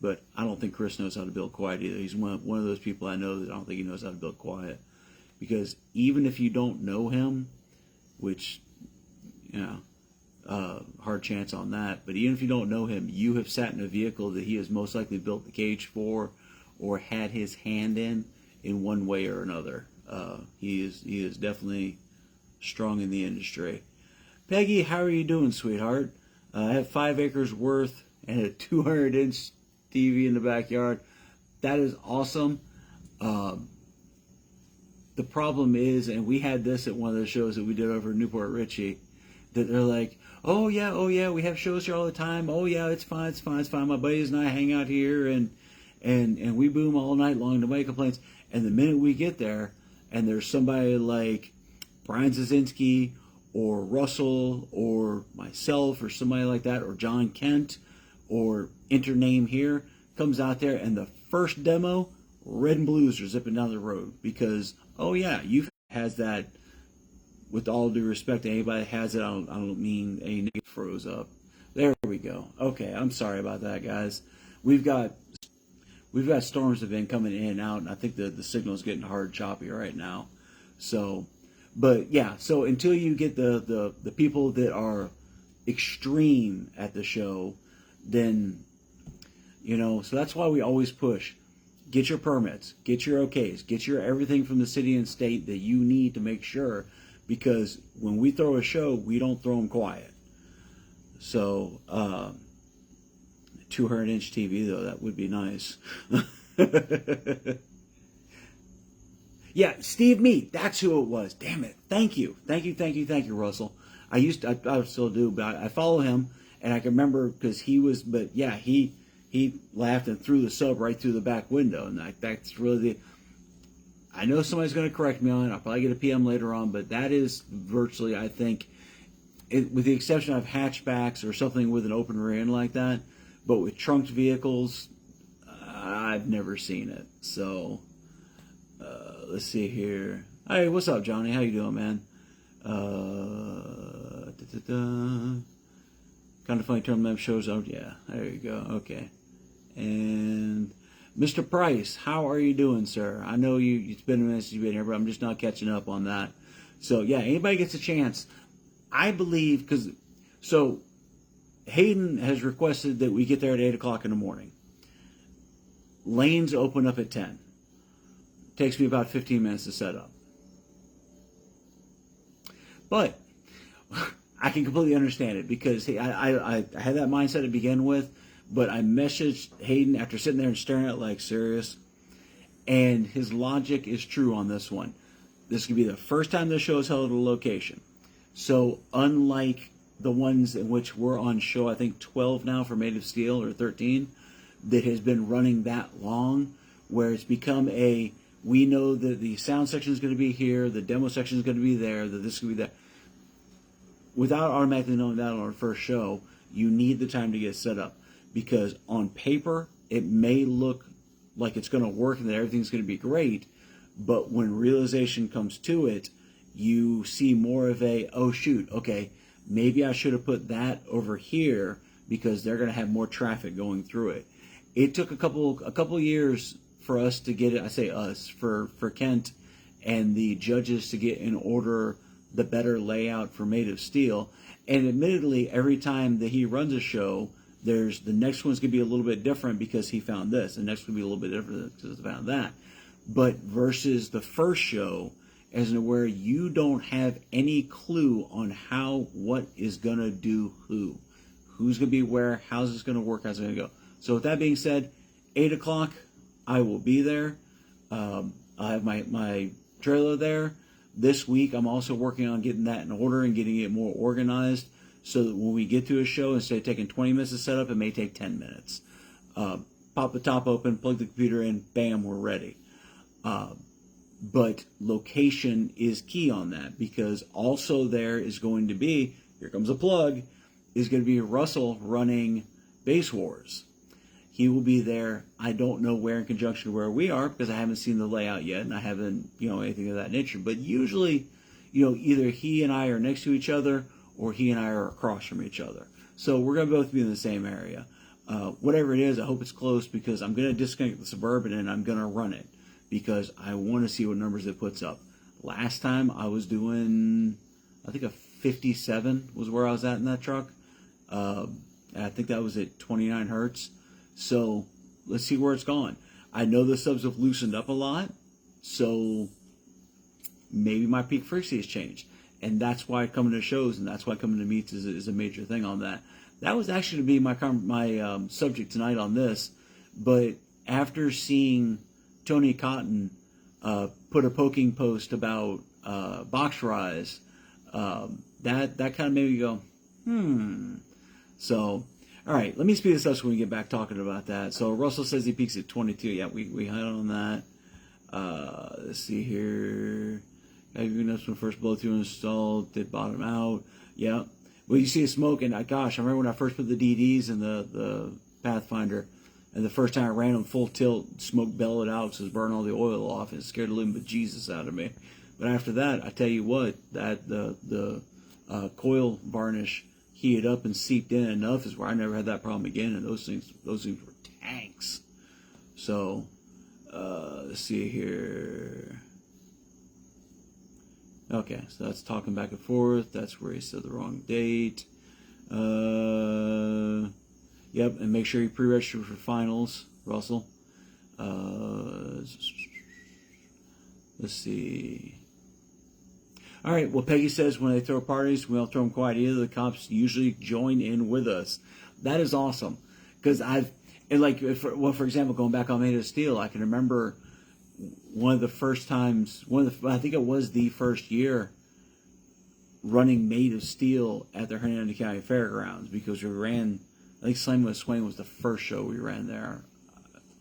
But I don't think Chris knows how to build quiet either. He's one of those people I know that I don't think he knows how to build quiet. Because even if you don't know him, which, you know, hard chance on that, but even if you don't know him, you have sat in a vehicle that he has most likely built the cage for, or had his hand in one way or another. He is definitely strong in the industry. Peggy, how are you doing, sweetheart? I have 5 acres worth and a 200-inch TV in the backyard. That is awesome. The problem is, and we had this at one of the shows that we did over in Newport Richie, that they're like, oh yeah, we have shows here all the time. Oh yeah, it's fine. My buddies and I hang out here and we boom all night long. Nobody complains. And the minute we get there, and there's somebody like Brian Zazinski or Russell or myself or somebody like that, or John Kent or enter name here, comes out there, and the first demo, red and blues are zipping down the road because, oh yeah, you've has that. With all due respect to anybody that has it, I don't mean any nigga froze up. There we go. Okay, I'm sorry about that, guys. We've got storms have been coming in and out, and I think the signal is getting hard, choppy right now. So, but yeah. So until you get the people that are extreme at the show, then So that's why we always push. Get your permits, get your okays, get your everything from the city and state that you need to make sure, because when we throw a show, we don't throw them quiet. So, 200-inch TV, though, that would be nice. Yeah, Steve Meat, that's who it was. Damn it. Thank you, Russell. I still do, but I follow him, and I can remember because he laughed and threw the sub right through the back window, and that's really I know somebody's going to correct me on it. I'll probably get a PM later on, but that is virtually, I think, with the exception of hatchbacks or something with an open rear end like that, but with trunked vehicles, I've never seen it. So, let's see here. Hey, what's up, Johnny? How you doing, man? Kind of funny term that shows up. Yeah, there you go. Okay. And Mr. Price, how are you doing, sir? I know it's been a minute since you've been here, but I'm just not catching up on that. So, yeah, anybody gets a chance, I believe, so Hayden has requested that we get there at 8 o'clock in the morning. Lanes open up at 10. Takes me about 15 minutes to set up. But I can completely understand it, because I had that mindset to begin with, but I messaged Hayden after sitting there and staring at it like, serious? And his logic is true on this one. This could be the first time the show is held at a location. So unlike the ones in which we're on show, I think 12 now for Made of Steel, or 13, that has been running that long, where it's become we know that the sound section is going to be here, the demo section is going to be there, that this is going to be there. Without automatically knowing that on our first show, you need the time to get set up. Because on paper, it may look like it's going to work and that everything's going to be great, but when realization comes to it, you see more of oh shoot, okay, maybe I should have put that over here because they're going to have more traffic going through it. It took a couple years for us to get it. I say us, for Kent and the judges to get in order the better layout for Made of Steel. And admittedly, every time that he runs a show, the next one's going to be a little bit different because he found this. The next one will be a little bit different because he found that. But versus the first show, as in where you don't have any clue on what is going to do who's going to be where, how's this going to work, how's it going to go. So with that being said, 8 o'clock, I will be there. I have my trailer there. This week, I'm also working on getting that in order and getting it more organized, so that when we get to a show, instead of taking 20 minutes to set up, it may take 10 minutes. Pop the top open, plug the computer in, bam, we're ready. But location is key on that, because also there is going to be, here comes a plug, is going to be Russell running Base Wars. He will be there. I don't know where in conjunction where we are, because I haven't seen the layout yet, and I haven't, anything of that nature. But usually, either he and I are next to each other, or he and I are across from each other. So we're going to both be in the same area. Whatever it is, I hope it's close, because I'm going to disconnect the Suburban and I'm going to run it, because I want to see what numbers it puts up. Last time I was doing, I think a 57 was where I was at in that truck. I think that was at 29 Hertz. So let's see where it's gone. I know the subs have loosened up a lot, so maybe my peak frequency has changed. And that's why coming to shows, and that's why coming to meets is a major thing on that. That was actually to be my subject tonight on this, but after seeing Tony Cotton put a poking post about box rise, that kind of made me go, So, all right, let me speed this up so we can get back talking about that. So Russell says he peaks at 22. Yeah, we had on that. Let's see here. Even when first blow through installed, did bottom out. Yeah. Well, you see the smoke, and gosh, I remember when I first put the DDs in the Pathfinder, and the first time I ran them full tilt, smoke bellowed out because it burned all the oil off, and it scared the living bejesus out of me. But after that, I tell you what, that the coil varnish heated up and seeped in enough is where I never had that problem again, and those things were tanks. So let's see here. Okay, so that's talking back and forth. That's where he said the wrong date. Yep, and make sure you pre-register for finals, Russell. Let's see. All right, well, Peggy says when they throw parties, we don't throw them quiet either. The cops usually join in with us. That is awesome. Because for example, going back on Made of Steel, I can remember one of the first times, I think it was the first year running Made of Steel at the Hernando County Fairgrounds, because we ran, I think Slam with Swing was the first show we ran there.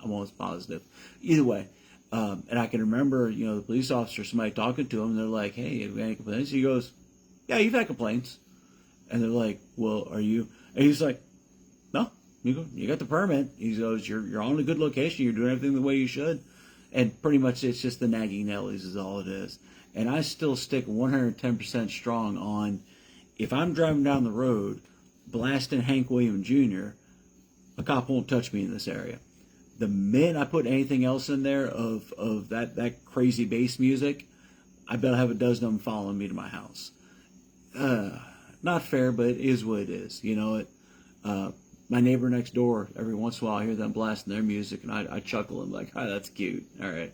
I'm almost positive. Either way, and I can remember, the police officer, somebody talking to him, and they're like, "Hey, have you had any complaints?" He goes, "Yeah, you've had complaints." And they're like, "Well, are you?" And he's like, "No, you got the permit." He goes, "You're on a good location. You're doing everything the way you should." And pretty much it's just the nagging Nellies is all it is. And I still stick 110% strong on, if I'm driving down the road blasting Hank Williams Jr., a cop won't touch me in this area. The minute I put anything else in there of that crazy bass music, I bet I have a dozen of them following me to my house. Not fair, but it is what it is. My neighbor next door, every once in a while I hear them blasting their music, and I chuckle and like, "Oh, that's cute. All right,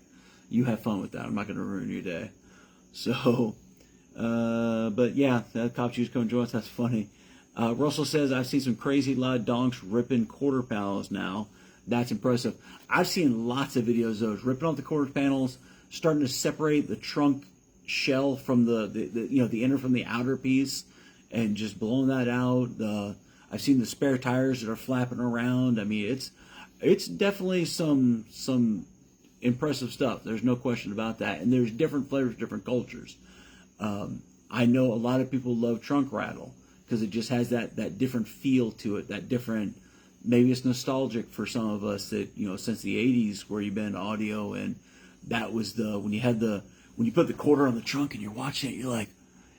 you have fun with that. I'm not going to ruin your day." So, but yeah, that cop choose come join us. That's funny. Russell says, "I've seen some crazy loud donks ripping quarter panels now. That's impressive." I've seen lots of videos of those ripping off the quarter panels, starting to separate the trunk shell from the inner from the outer piece, and just blowing that out. I've seen the spare tires that are flapping around. I mean, it's definitely some impressive stuff. There's no question about that. And there's different flavors, different cultures. I know a lot of people love trunk rattle because it just has that different feel to it, that different. Maybe it's nostalgic for some of us that, since the 80s where you've been audio, and that was when you put the quarter on the trunk and you're watching it, you're like,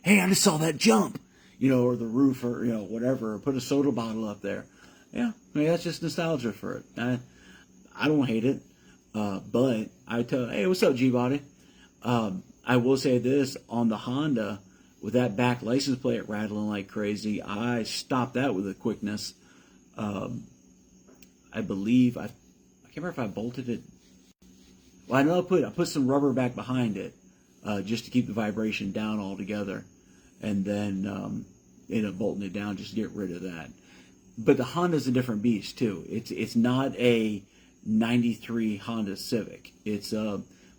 "Hey, I just saw that jump," or the roof, or, whatever, or put a soda bottle up there. Yeah, I mean, that's just nostalgia for it. I don't hate it, but I tell, "Hey, what's up, G-Body?" I will say this, on the Honda, with that back license plate rattling like crazy, I stopped that with a quickness. I believe, I can't remember if I bolted it. Well, I know I put some rubber back behind it, just to keep the vibration down altogether, and then ended up bolting it down just to get rid of that. But the Honda's a different beast too. It's not a 93 Honda Civic. It's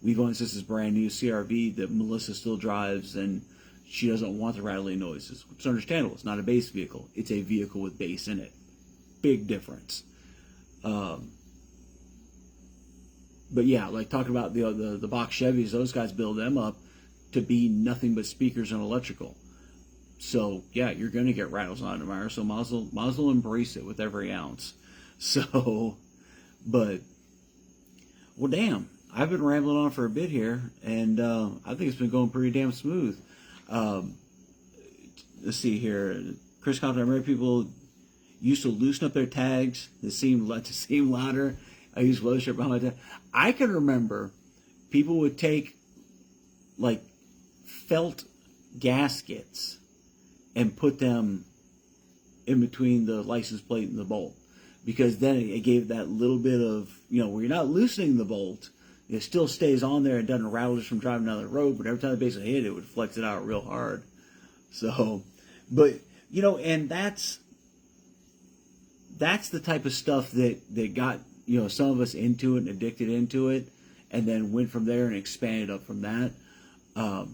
we've owned this brand new CRV that Melissa still drives, and she doesn't want the rattling noises. It's understandable. It's not a bass vehicle. It's a vehicle with bass in it. Big difference. But yeah, like talking about the box Chevys, those guys build them up to be nothing but speakers and electrical. So yeah, you're going to get rattles on it, Myra. So Mazel embrace it with every ounce. So, but, well, damn, I've been rambling on for a bit here, and I think it's been going pretty damn smooth. Let's see here. Chris Compton, I remember people used to loosen up their tags to seem louder. I use weather strip behind my tag. I can remember people would take like felt gaskets and put them in between the license plate and the bolt, because then it gave that little bit of, where you're not loosening the bolt, it still stays on there and doesn't rattle just from driving down the road, but every time the basically hit it, would flex it out real hard. So, but, and that's the type of stuff that got, some of us into it and addicted into it, and then went from there and expanded up from that. But,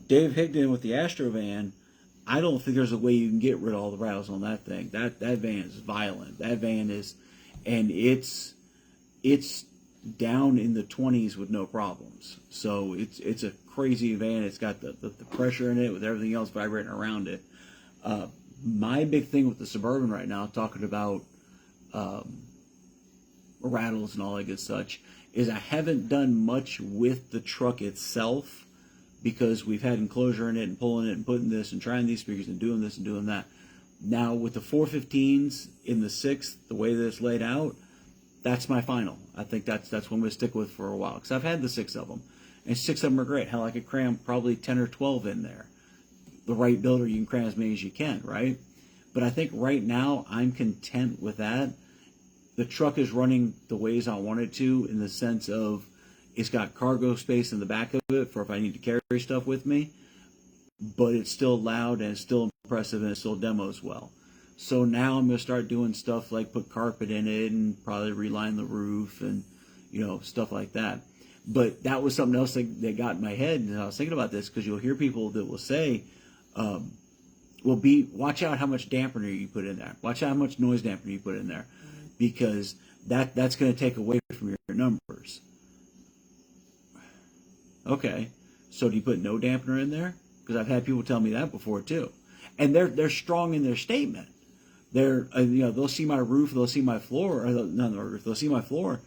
Dave Higdon with the Astrovan, I don't think there's a way you can get rid of all the rattles on that thing. That van is violent. That van is, and it's down in the 20s with no problems. So it's a crazy van. It's got the pressure in it with everything else vibrating around it. My big thing with the Suburban right now, talking about rattles and all that good such, is I haven't done much with the truck itself, because we've had enclosure in it and pulling it and putting this and trying these speakers and doing this and doing that. Now with the 415s in the 6th, the way that it's laid out, that's my final. I think that's what I'm going to stick with for a while, because I've had the 6 of them, and 6 of them are great. Hell, I could cram probably 10 or 12 in there. The right builder, you can cram as many as you can, right? But I think right now I'm content with that. The truck is running the ways I want it to, in the sense of it's got cargo space in the back of it for if I need to carry stuff with me, but it's still loud and it's still impressive and it still demos well. So now I'm going to start doing stuff like put carpet in it and probably reline the roof and, you know, stuff like that. But that was something else that got in my head, and I was thinking about this, because you'll hear people that will say, watch out how much dampener you put in there. Watch out how much noise dampener you put in there, because that's going to take away from your numbers. Okay, so do you put no dampener in there? Because I've had people tell me that before too, and they're strong in their statement. They're they'll see my roof, they'll see my floor, or not the roof, they'll see my floor,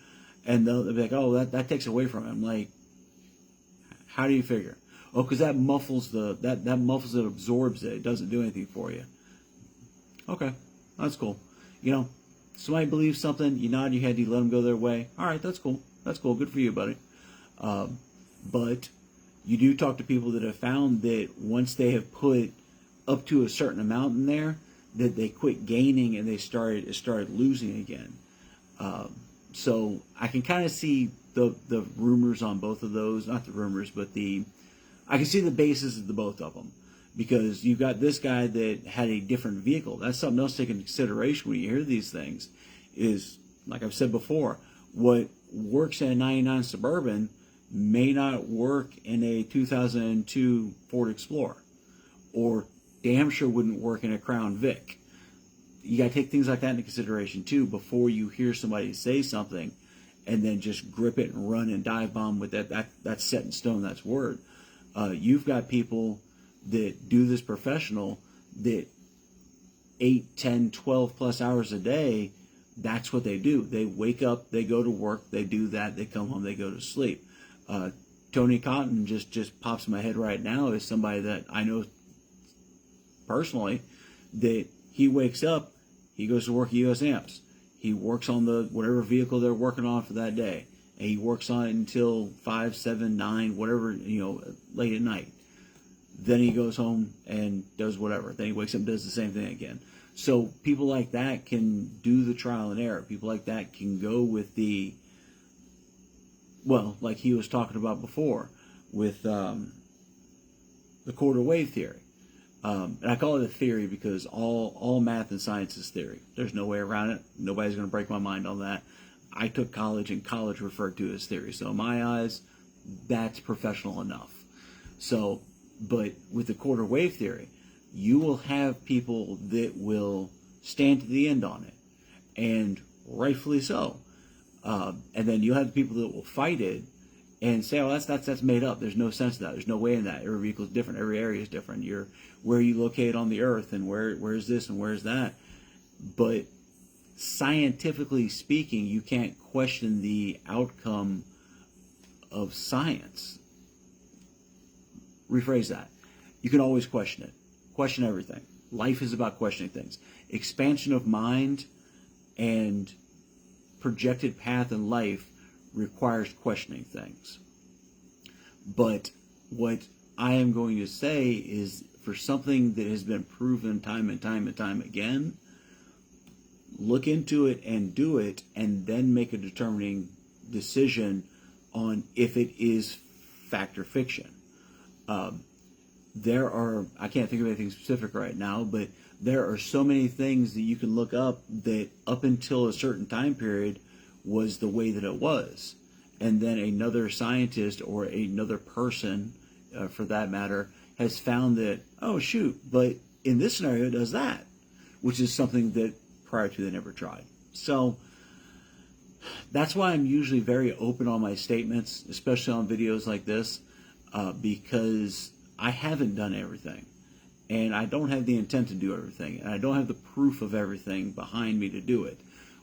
and they'll be like, oh, that takes away from it. I'm like, how do you figure? Oh, because that muffles that muffles it, absorbs it. It doesn't do anything for you. Okay, that's cool. You know, somebody believes something, you nod your head, you let them go their way. All right, that's cool. That's cool. Good for you, buddy. But you do talk to people that have found that once they have put up to a certain amount in there, that they quit gaining and it started losing again. So I can kind of see the rumors on both of those. Not the rumors, but I can see the basis of the both of them. Because you've got this guy that had a different vehicle. That's something else to take into consideration when you hear these things. Is, like I've said before, what works in a 99 Suburban may not work in a 2002 Ford Explorer, or damn sure wouldn't work in a Crown Vic. You got to take things like that into consideration too before you hear somebody say something and then just grip it and run and dive bomb with that's set in stone, that's word. You've got people that do this professional, that 8, 10, 12 plus hours a day, that's what they do. They wake up, they go to work, they do that, they come home, they go to sleep. Tony Cotton just pops in my head right now as somebody that I know personally, that he wakes up, he goes to work at US Amps. He works on whatever vehicle they're working on for that day. And he works on it until 5, 7, 9, whatever, late at night. Then he goes home and does whatever. Then he wakes up and does the same thing again. So people like that can do the trial and error. People like that can go with like he was talking about before, with the quarter wave theory. And I call it a theory because all math and science is theory. There's no way around it. Nobody's going to break my mind on that. I took college, and college referred to as theory. So in my eyes, that's professional enough. So, but with the quarter wave theory, you will have people that will stand to the end on it, and rightfully so. And then you'll have people that will fight it and say, "Oh, that's made up. There's no sense to that. There's no way in that. Every vehicle is different. Every area is different. Where you locate on the earth, and where's this and where's that." But scientifically speaking, you can't question the outcome of science. Rephrase that. You can always question it. Question everything. Life is about questioning things. Expansion of mind and projected path in life requires questioning things. But what I am going to say is, for something that has been proven time and time and time again, look into it and do it, and then make a determining decision on if it is fact or fiction. I can't think of anything specific right now, but there are so many things that you can look up that up until a certain time period was the way that it was. And then another scientist or another person, for that matter, has found that, oh shoot, but in this scenario it does that, which is something that prior to they never tried. So that's why I'm usually very open on my statements, especially on videos like this, because I haven't done everything, and I don't have the intent to do everything, and I don't have the proof of everything behind me to do it.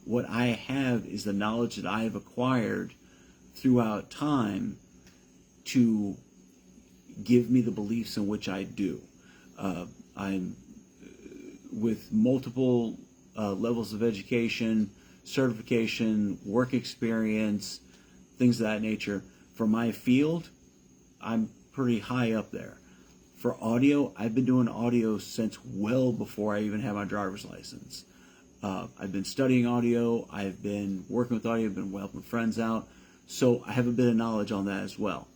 What I have is the knowledge that I have acquired throughout time to give me the beliefs in which I do. I'm with multiple levels of education, certification, work experience, things of that nature. For my field, I'm pretty high up there. For audio, I've been doing audio since well before I even had my driver's license. I've been studying audio, I've been working with audio, I've been helping friends out, so I have a bit of knowledge on that as well.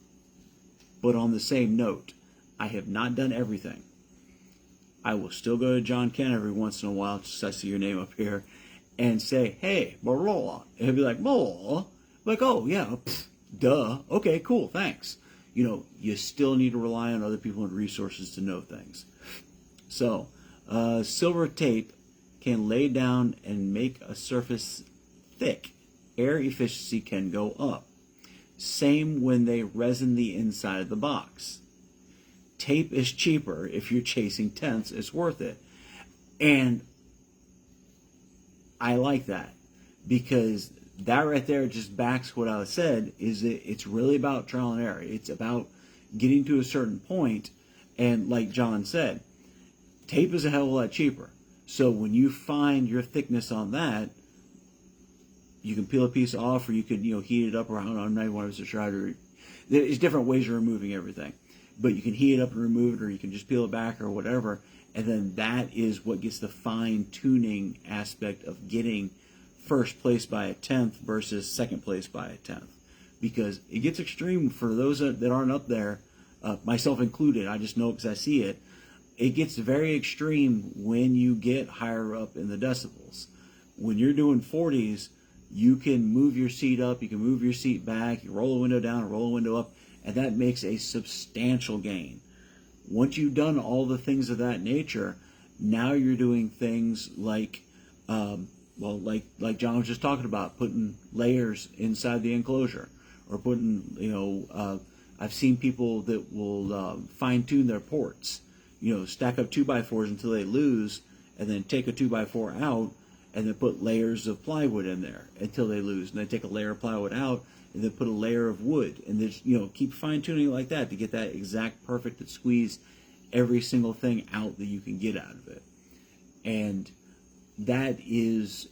But on the same note, I have not done everything. I will still go to John Ken every once in a while, just I see your name up here, and say, hey, blah, and he'll be like, blah, like, oh, yeah, pfft, duh, okay, cool, thanks. You know, you still need to rely on other people and resources to know things. So, silver tape can lay down and make a surface thick. Air efficiency can go up. Same when they resin the inside of the box. Tape is cheaper. If you're chasing tenths, it's worth it. And I like that, because that right there just backs what I said, is that it's really about trial and error. It's about getting to a certain point, and like John said, tape is a hell of a lot cheaper. So when you find your thickness on that, you can peel a piece off, or you could, heat it up, or I don't know, I'm not even 100% sure how to. There's different ways of removing everything, but you can heat it up and remove it, or you can just peel it back or whatever, and then that is what gets the fine-tuning aspect of getting first place by a tenth versus second place by a tenth, because it gets extreme for those that aren't up there, myself included. I just know because I see it. It gets very extreme when you get higher up in the decibels. When you're doing 40s, you can move your seat up, you can move your seat back, you roll the window down, roll the window up, and that makes a substantial gain. Once you've done all the things of that nature, now you're doing things like, like John was just talking about, putting layers inside the enclosure, or putting, I've seen people that will fine-tune their ports, stack up 2x4s until they lose, and then take a 2x4 out, and then put layers of plywood in there until they lose, and then take a layer of plywood out, and then put a layer of wood, and then keep fine-tuning like that to get that exact perfect, to squeeze every single thing out that you can get out of it. And that is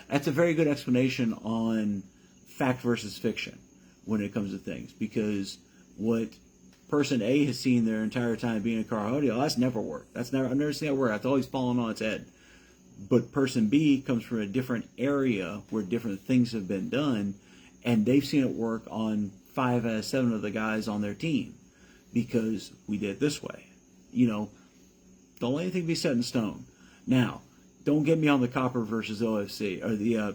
that's a very good explanation on fact versus fiction when it comes to things, because what person A has seen their entire time being in car audio, that's never worked. I've never seen that work. It's always fallen on its head. But person B comes from a different area where different things have been done, and they've seen it work on 5 out of 7 of the guys on their team, because we did it this way. Don't let anything be set in stone. Now, don't get me on the copper versus OFC, or the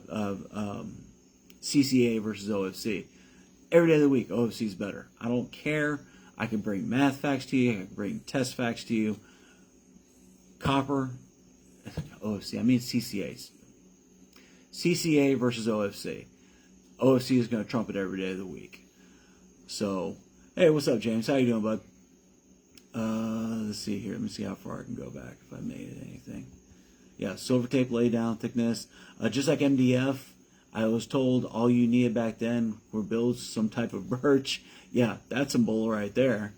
CCA versus OFC. Every day of the week, OFC is better. I don't care. I can bring math facts to you. I can bring test facts to you. Copper, OFC, I mean CCAs. CCA versus OFC. OFC is going to trump it every day of the week. So, hey, what's up, James? How you doing, bud? Let's see here. Let me see how far I can go back if I made anything. Yeah, silver tape lay down thickness. Just like MDF, I was told all you needed back then were build some type of birch. Yeah, that's some bull right there.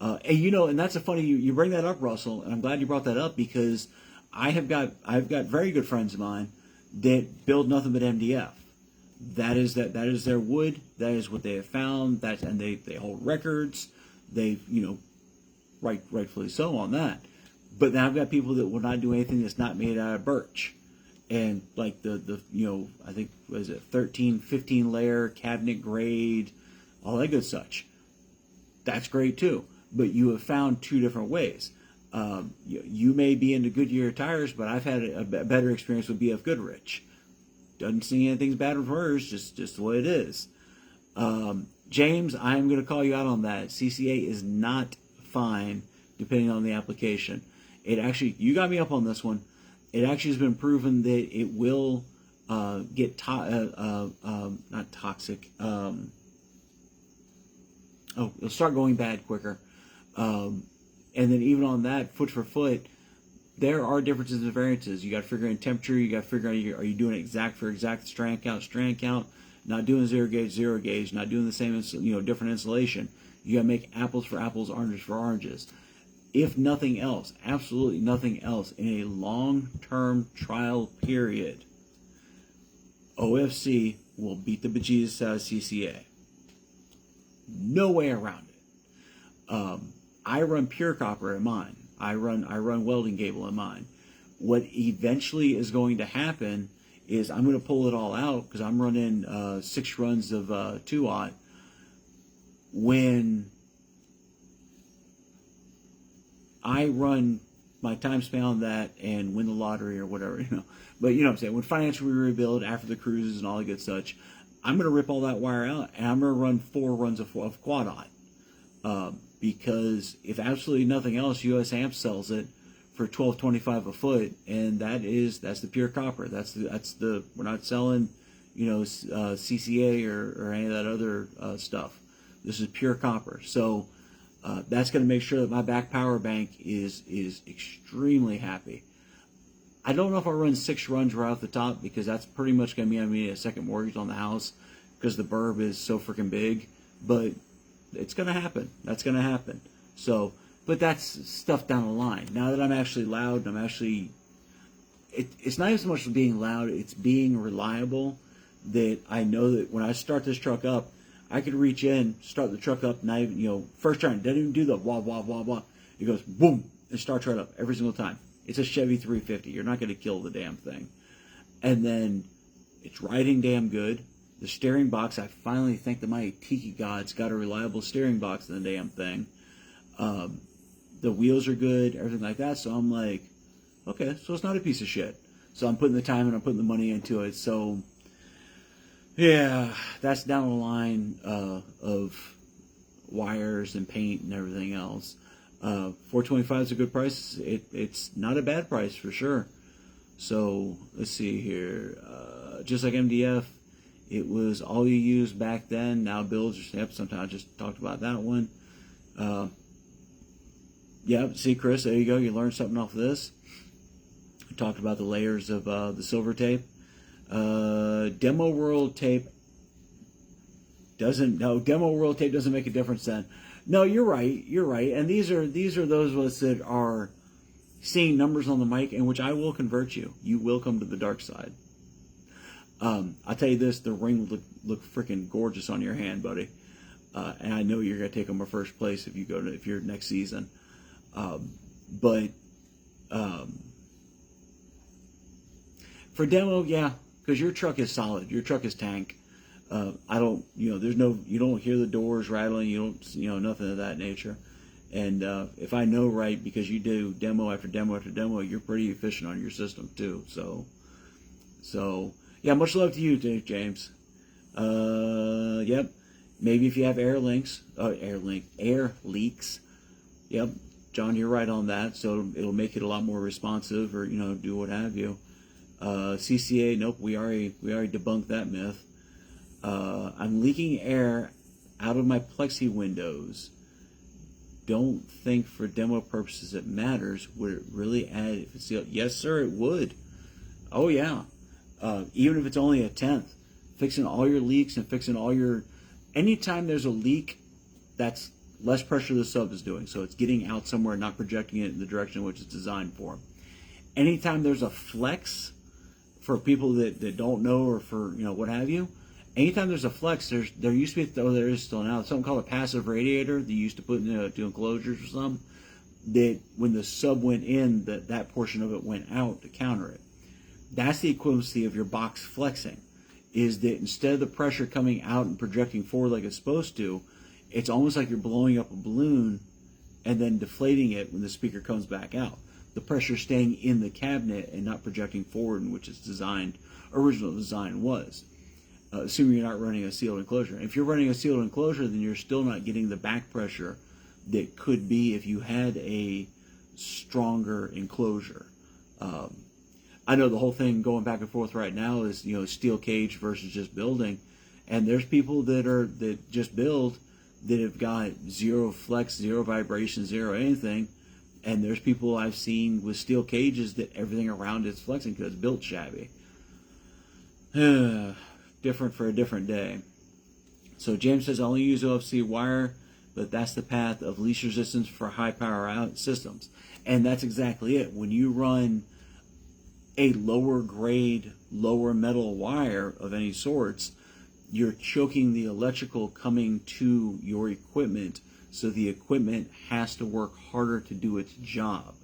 And and that's a funny, you bring that up, Russell, and I'm glad you brought that up, because I've got very good friends of mine that build nothing but MDF. That is their wood. That is what they have found. And they hold records. They've rightfully so on that. But now I've got people that will not do anything that's not made out of birch. And like the I think, what is it, 13, 15 layer cabinet grade, all that good such. That's great too. But you have found two different ways. You may be into Goodyear tires, but I've had a better experience with BF Goodrich. Doesn't see anything's bad with hers, just the way it is. James, I'm going to call you out on that. CCA is not fine, depending on the application. It actually, you got me up on this one. It actually has been proven that it will get not toxic. It'll start going bad quicker. And then even on that, foot for foot, there are differences and variances. You got to figure in temperature. You got to figure out, are you doing exact for exact, strand count, not doing zero gauge, not doing the same, different insulation. You got to make apples for apples, oranges for oranges. If nothing else, absolutely nothing else, in a long-term trial period, OFC will beat the bejesus out of CCA. No way around it. I run pure copper in mine. I run welding cable in mine. What eventually is going to happen is I'm going to pull it all out because I'm running 6 runs of 2-aught. When I run my time span on that and win the lottery or whatever, But you know what I'm saying? When financially we rebuild after the cruises and all the good such, I'm going to rip all that wire out and I'm going to run 4 runs of quad-aught. Because if absolutely nothing else, US Amp sells it for $12.25 a foot, and that's the pure copper. That's the we're not selling, CCA or any of that other stuff. This is pure copper. So that's going to make sure that my back power bank is extremely happy. I don't know if I'll run 6 runs right off the top because that's pretty much going to be a second mortgage on the house because the burb is so freaking big. But it's going to happen. That's going to happen. So, but that's stuff down the line. Now that I'm actually loud, it's not as much being loud, it's being reliable, that I know that when I start this truck up, I could reach in, start the truck up, not even, first turn, doesn't even do the wah, wah, wah, wah. It goes boom, and starts right up every single time. It's a Chevy 350. You're not going to kill the damn thing. And then it's riding damn good. The steering box, I finally think that my Tiki gods got a reliable steering box in the damn thing. The wheels are good, everything like that. So I'm like, okay, so it's not a piece of shit. So I'm putting the time and I'm putting the money into it. So yeah, that's down the line of wires and paint and everything else. $425 is a good price. It's not a bad price for sure. So let's see here. Just like MDF, it was all you used back then. Now builds or snaps. Sometimes I just talked about that one. Yeah, see, Chris, there you go. You learned something off of this. I talked about the layers of the silver tape. Demo World tape doesn't make a difference then. No, you're right. And these are those of us that are seeing numbers on the mic, in which I will convert you. You will come to the dark side. I'll tell you this: the ring will look freaking gorgeous on your hand, buddy. And I know you're gonna take them a first place if you're next season. But for demo, yeah, because your truck is solid. Your truck is tank. You don't hear the doors rattling. You don't, nothing of that nature. And if I know right, because you do demo after demo after demo, you're pretty efficient on your system too. So yeah, much love to you, James. Yep. Maybe if you have air leaks. Yep, John, you're right on that. So it'll make it a lot more responsive, or do what have you. CCA, nope, we already debunked that myth. I'm leaking air out of my plexi windows. Don't think for demo purposes it matters. Would it really add if it's sealed? Yes, sir, it would. Oh yeah. Even if it's only a tenth, fixing all your leaks and fixing all your. Anytime there's a leak, that's less pressure the sub is doing, so it's getting out somewhere, not projecting it in the direction in which it's designed for. Anytime there's a flex, for people that don't know, or for what have you, anytime there's a flex, there used to be, there is still now, something called a passive radiator they used to put into enclosures or something, that when the sub went in, that portion of it went out to counter it. That's the equivalency of your box flexing, is that instead of the pressure coming out and projecting forward like it's supposed to, it's almost like you're blowing up a balloon and then deflating it when the speaker comes back out. The pressure staying in the cabinet and not projecting forward, in which its original design was. Assuming you're not running a sealed enclosure. If you're running a sealed enclosure, then you're still not getting the back pressure that could be if you had a stronger enclosure. I know the whole thing going back and forth right now is steel cage versus just building, and there's people that just build that have got zero flex, zero vibration, zero anything, and there's people I've seen with steel cages that everything around it's flexing because it's built shabby. Different for a different day. So James says I only use OFC wire, but that's the path of least resistance for high power out systems, and that's exactly it. When you run a lower grade, lower metal wire of any sorts, you're choking the electrical coming to your equipment So the equipment has to work harder to do its job.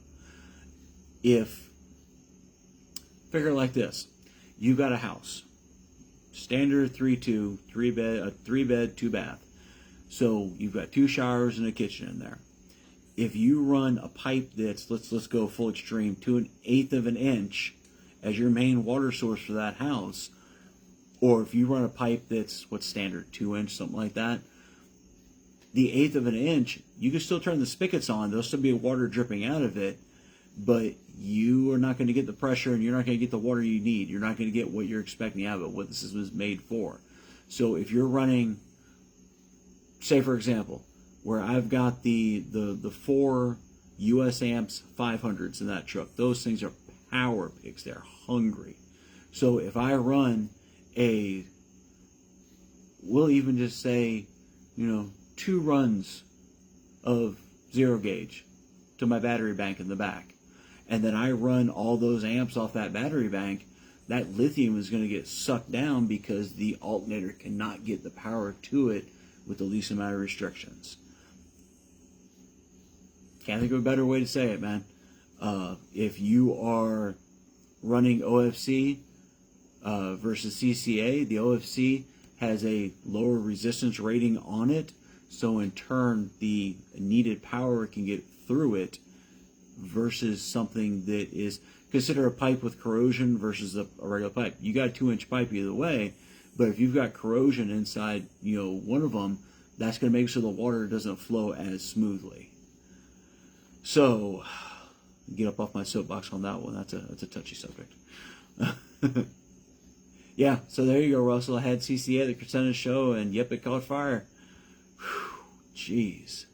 Figure it like this. You got a house. Standard 3-2, 3-bed, 2-bath. So you've got 2 showers and a kitchen in there. If you run a pipe that's, let's go full extreme, to 1/8 of an inch as your main water source for that house, or if you run a pipe that's, what's standard, 2-inch, something like that, the 1/8 of an inch, you can still turn the spigots on. There'll still be water dripping out of it, but you are not going to get the pressure and you're not going to get the water you need. You're not going to get what you're expecting out of it, what the system is made for. So if you're running, say for example, where I've got the 4 US amps 500s in that truck, those things are power picks. They're hungry. So if I run we'll even just say, 2 runs of 0 gauge to my battery bank in the back, and then I run all those amps off that battery bank, that lithium is going to get sucked down because the alternator cannot get the power to it with the least amount of restrictions. Can't think of a better way to say it, man. If you are running OFC versus CCA, the OFC has a lower resistance rating on it, so in turn the needed power can get through it versus something that is, consider a pipe with corrosion versus a regular pipe. You got a 2-inch pipe either way, but if you've got corrosion inside, one of them, that's going to make sure the water doesn't flow as smoothly. So, get up off my soapbox on that one. That's a touchy subject. Yeah, so there you go, Russell. I had CCA, the Crescenta show, and yep, it caught fire. Whew, jeez.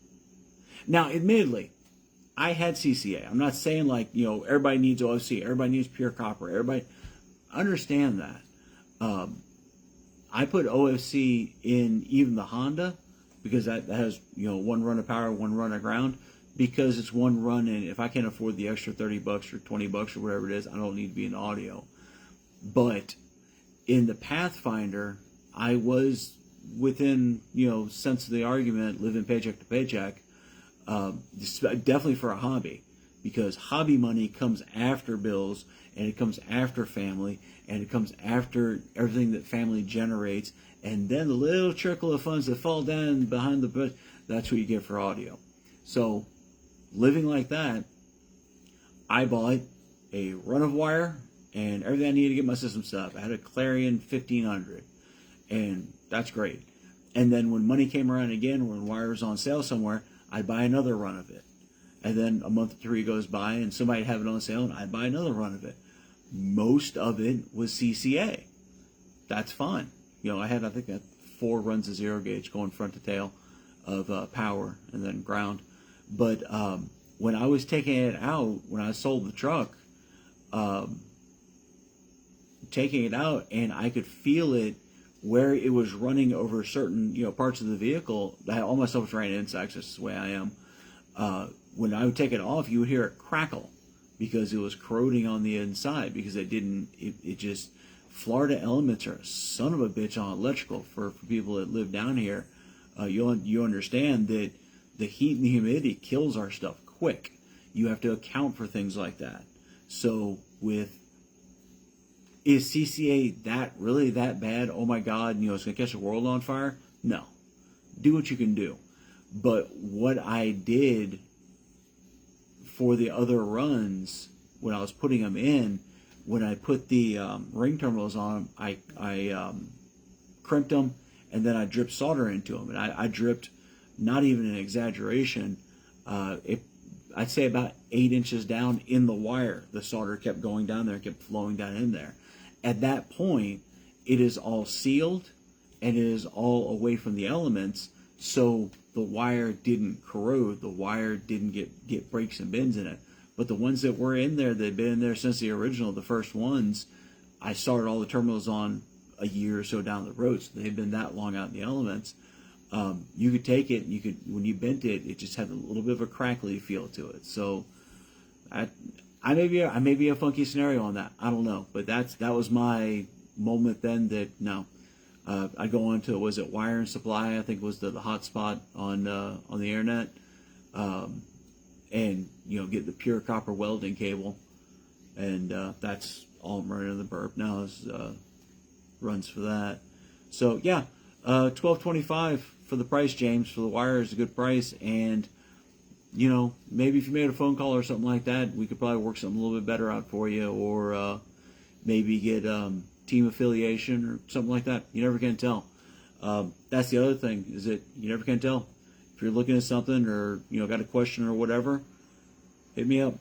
Now, admittedly, I had CCA. I'm not saying like, everybody needs OFC, everybody needs pure copper, everybody. Understand that. I put OFC in even the Honda because that has, 1 run of power, 1 run of ground, because it's 1 run, and if I can't afford the extra $30 or $20 or whatever it is, I don't need to be in audio. But in the Pathfinder, I was within, sense of the argument, living paycheck to paycheck, definitely for a hobby, because hobby money comes after bills, and it comes after family, and it comes after everything that family generates, and then the little trickle of funds that fall down behind the bush, that's what you get for audio. So, living like that, I bought a run of wire and everything I needed to get my system set up. I had a Clarion 1500, and that's great. And then when money came around again, when wire was on sale somewhere, I'd buy another run of it. And then a month or 3 goes by, and somebody'd have it on sale, and I'd buy another run of it. Most of it was CCA. That's fine. I had, I think, 4 runs of 0 gauge going front to tail of power and then ground. But when I was taking it out, when I sold the truck, taking it out, and I could feel it where it was running over certain parts of the vehicle. All my stuff was ran inside, just the way I am. When I would take it off, you would hear it crackle because it was corroding on the inside, because it just, Florida elements are a son of a bitch on electrical. For people that live down here, you understand that the heat and the humidity kills our stuff quick. You have to account for things like that. So is CCA really that bad? Oh my God, it's going to catch the world on fire? No. Do what you can do. But what I did for the other runs, when I was putting them in, when I put the ring terminals on them, I crimped them, and then I dripped solder into them. And I dripped, not even an exaggeration, I'd say about 8 inches down in the wire. The solder kept going down there, kept flowing down in there. At that point, it is all sealed, and it is all away from the elements, so the wire didn't corrode. The wire didn't get breaks and bends in it. But the ones that were in there, they've been in there since the original, the first ones, I started all the terminals on a year or so down the road, so they've been that long out in the elements. You could take it, and when you bent it, it just had a little bit of a crackly feel to it. So I may be a funky scenario on that. I don't know, but that was my moment then. That no, I go on to, was it Wire and Supply? I think was the hotspot on the internet, and get the pure copper welding cable, and that's all I'm running in the burp now. Is runs for that. So yeah, $12.25 for the price, James. For the wire is a good price, and maybe if you made a phone call or something like that, we could probably work something a little bit better out for you, or maybe get team affiliation or something like that. You never can tell. That's the other thing, is that you never can tell. If you're looking at something, or got a question or whatever, hit me up.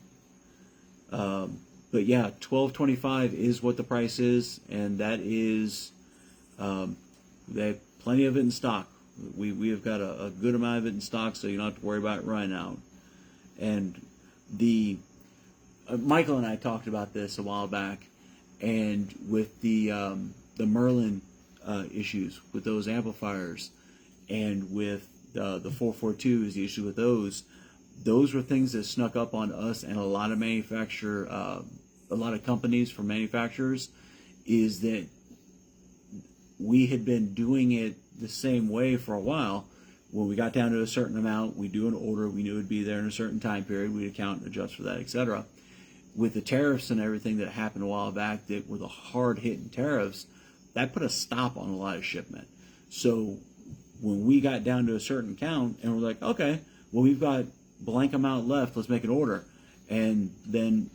But yeah, $12.25 is what the price is, and that is they have plenty of it in stock. We have got a good amount of it in stock, so you don't have to worry about it running out. And the Michael and I talked about this a while back, and with the Merlin issues with those amplifiers, and with the 442s, the issue with those were things that snuck up on us and a lot of a lot of companies for manufacturers, is that we had been doing it the same way for a while. When we got down to a certain amount, we do an order, we knew it would be there in a certain time period, we'd account and adjust for that, etc. With the tariffs and everything that happened a while back, that were the hard hitting tariffs, that put a stop on a lot of shipment. So when we got down to a certain count, and we're like, okay, well, we've got blank amount left, let's make an order. And then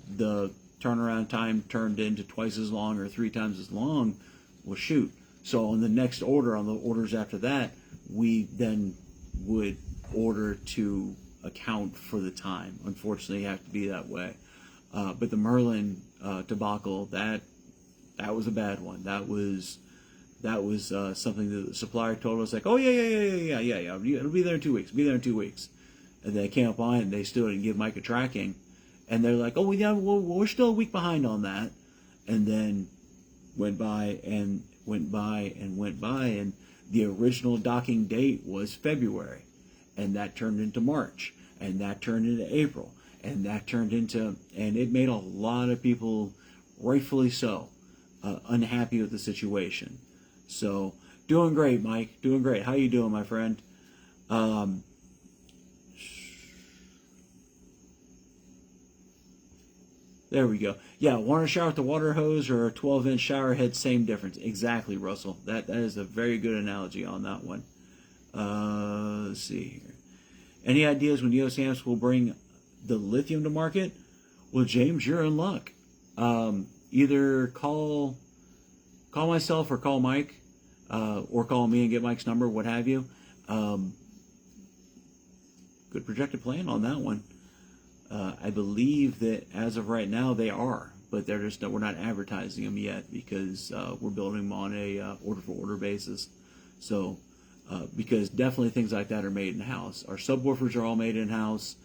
the turnaround time turned into twice as long or 3 times as long. Well, shoot. So on the next order, on the orders after that, we then would order to account for the time. Unfortunately, it have to be that way. But the Merlin debacle, that was a bad one. That was something that the supplier told us, like, oh yeah, it'll be there in 2 weeks. Be there in 2 weeks. And they came up on it, and they still didn't give Mike a tracking. And they're like, oh yeah, well, we're still a week behind on that. And then went by, and the original docking date was February, and that turned into March, and that turned into April, and that turned into, and it made a lot of people, rightfully so, unhappy with the situation. So, doing great, Mike, doing great. How you doing, my friend? There we go. Yeah, water shower with the water hose or a 12-inch shower head, same difference. Exactly, Russell. That is a very good analogy on that one. Let's see here. Any ideas when EOS Amps will bring the Lithium to market? Well, James, you're in luck. Either call myself or call Mike, or call me and get Mike's number, what have you. Good projected plan on that one. I believe that as of right now they are, but we're not advertising them yet, because we're building them on a order-for-order basis. So, because definitely things like that are made in-house. Our subwoofers are all made in-house,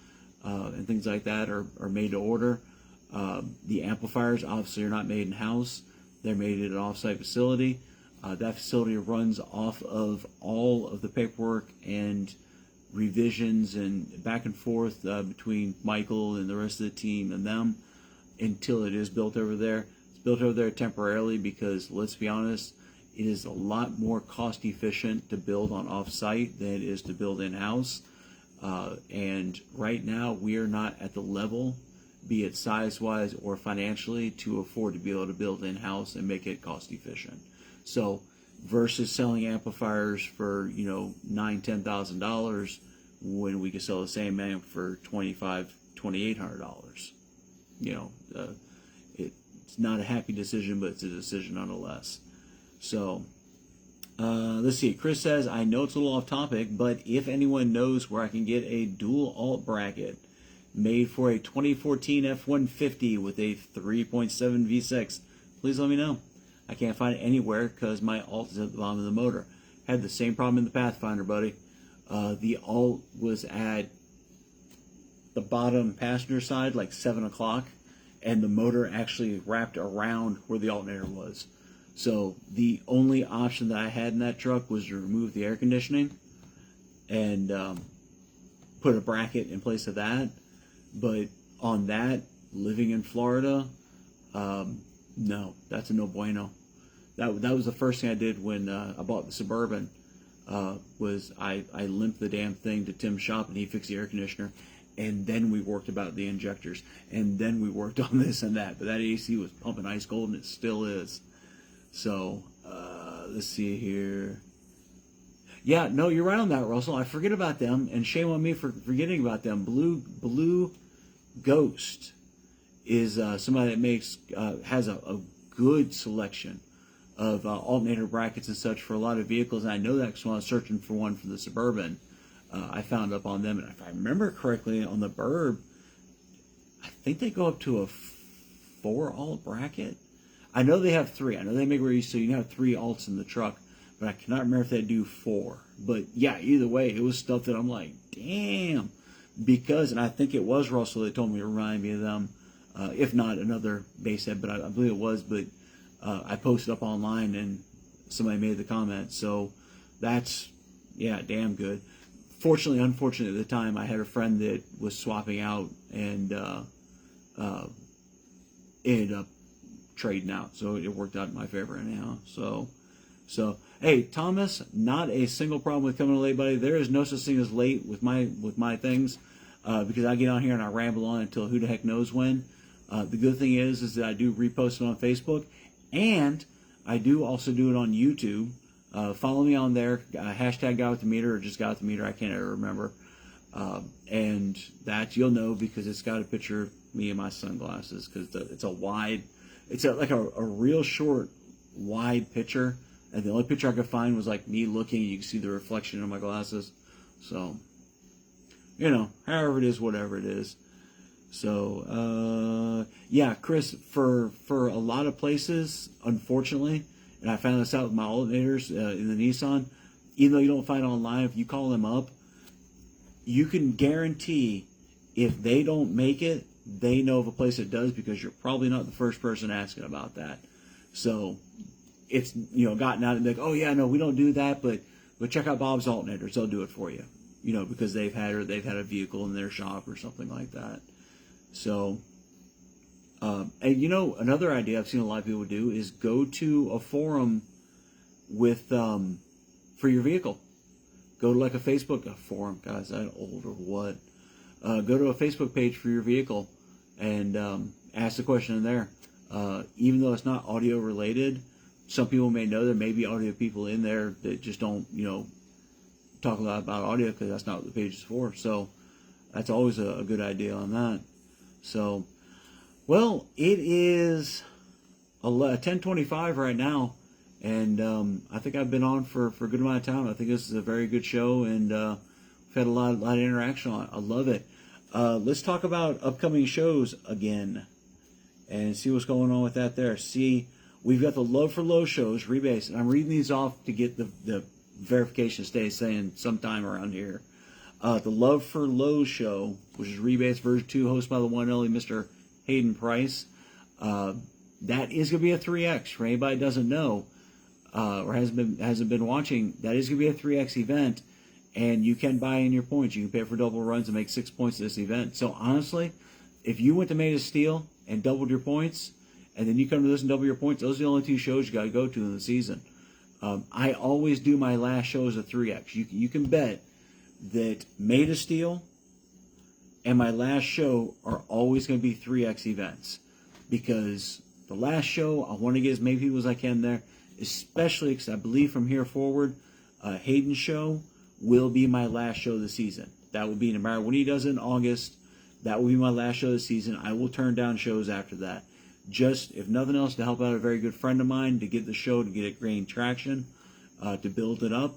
and things like that are made to order. The amplifiers obviously are not made in-house. They're made at an off-site facility. That facility runs off of all of the paperwork and revisions and back and forth between Michael and the rest of the team and them, until it is built over there. It's built over there temporarily because, let's be honest, it is a lot more cost efficient to build on off-site than it is to build in-house. And right now we are not at the level, be it size-wise or financially, to afford to be able to build in-house and make it cost efficient. So versus selling amplifiers for $9,000-$10,000, when we could sell the same amp for $2,800. It's not a happy decision, but it's a decision nonetheless. So let's see. Chris says, I know it's a little off topic, but if anyone knows where I can get a dual alt bracket made for a 2014 F-150 with a 3.7 V6, please let me know. I can't find it anywhere because my alt is at the bottom of the motor. Had the same problem in the Pathfinder, buddy. The alt was at the bottom passenger side, like 7 o'clock, and the motor actually wrapped around where the alternator was. So the only option that I had in that truck was to remove the air conditioning and put a bracket in place of that. But on that, living in Florida, no, that's a no bueno. that was the first thing I did when I bought the Suburban. Was I limped the damn thing to Tim's shop and he fixed the air conditioner, and then we worked about the injectors, and then we worked on this and that. But that AC was pumping ice cold, and it still is. So let's see here. Yeah, no, you're right on that, Russell. I forget about them, and shame on me for forgetting about them. Blue Ghost is somebody that makes has a good selection of alternator brackets and such for a lot of vehicles. And I know that because when I was searching for one for the Suburban, I found up on them. And if I remember correctly, on the Burb, I think they go up to a 4-alt bracket. I know they have 3. I know they make where so you can have 3 alts in the truck, but I cannot remember if they do 4. But yeah, either way, it was stuff that I'm like, damn. Because, and I think it was Russell that told me to remind me of them, if not another base head, but I believe it was. But I posted up online and somebody made the comment. So that's, yeah, damn good. Fortunately, unfortunately, at the time, I had a friend that was swapping out and ended up trading out. So it worked out in my favor anyhow. So hey, Thomas, not a single problem with coming late, buddy. There is no such thing as late with my things, because I get on here and I ramble on until who the heck knows when. The good thing is that I do repost it on Facebook, and I do also do it on YouTube. Follow me on there, hashtag Guy with the Meter, or just Guy with the Meter. I can't ever remember. And that you'll know because it's got a picture of me and my sunglasses, because it's a wide, it's like a real short, wide picture. And the only picture I could find was like me looking. You can see the reflection of my glasses. So, you know, however it is, whatever it is. So, yeah, Chris, for a lot of places, unfortunately, and I found this out with my alternators in the Nissan, even though you don't find it online, if you call them up, you can guarantee if they don't make it, they know of a place that does, because you're probably not the first person asking about that. So it's, you know, gotten out and like, oh yeah, no, we don't do that, but check out Bob's alternators, they'll do it for you, you know, because they've had a vehicle in their shop or something like that. So, and you know, another idea I've seen a lot of people do is go to a forum with for your vehicle. Go to like a Facebook forum, guys. That old or what? Go to a Facebook page for your vehicle and ask the question in there. Even though it's not audio related, some people may know there may be audio people in there that just don't, you know, talk a lot about audio because that's not what the page is for. So that's always a good idea on that. So, well, it is 10:25 right now, and I think I've been on for a good amount of time. I think this is a very good show, and we've had a lot of interaction on it. I love it. Let's talk about upcoming shows again and see what's going on with that there. See, we've got the Love for Low shows, rebase, and I'm reading these off to get the verification stay saying sometime around here. The Love for Low show, which is rebase version 2, hosted by the one and only Mr. Hayden Price. That is going to be a 3X. For anybody that doesn't know or hasn't been watching, that is going to be a 3X event, and you can buy in your points. You can pay for double runs and make 6 points at this event. So honestly, if you went to Made of Steel and doubled your points, and then you come to this and double your points, those are the only 2 shows you got to go to in the season. I always do my last show as a 3X. You can bet that Made of Steel and my last show are always going to be 3X events, because the last show, I want to get as many people as I can there, especially because I believe from here forward, Hayden's show will be my last show of the season. That will be, no matter when he does it in August, that will be my last show of the season. I will turn down shows after that. Just, if nothing else, to help out a very good friend of mine, to get the show, to get it gain traction, to build it up.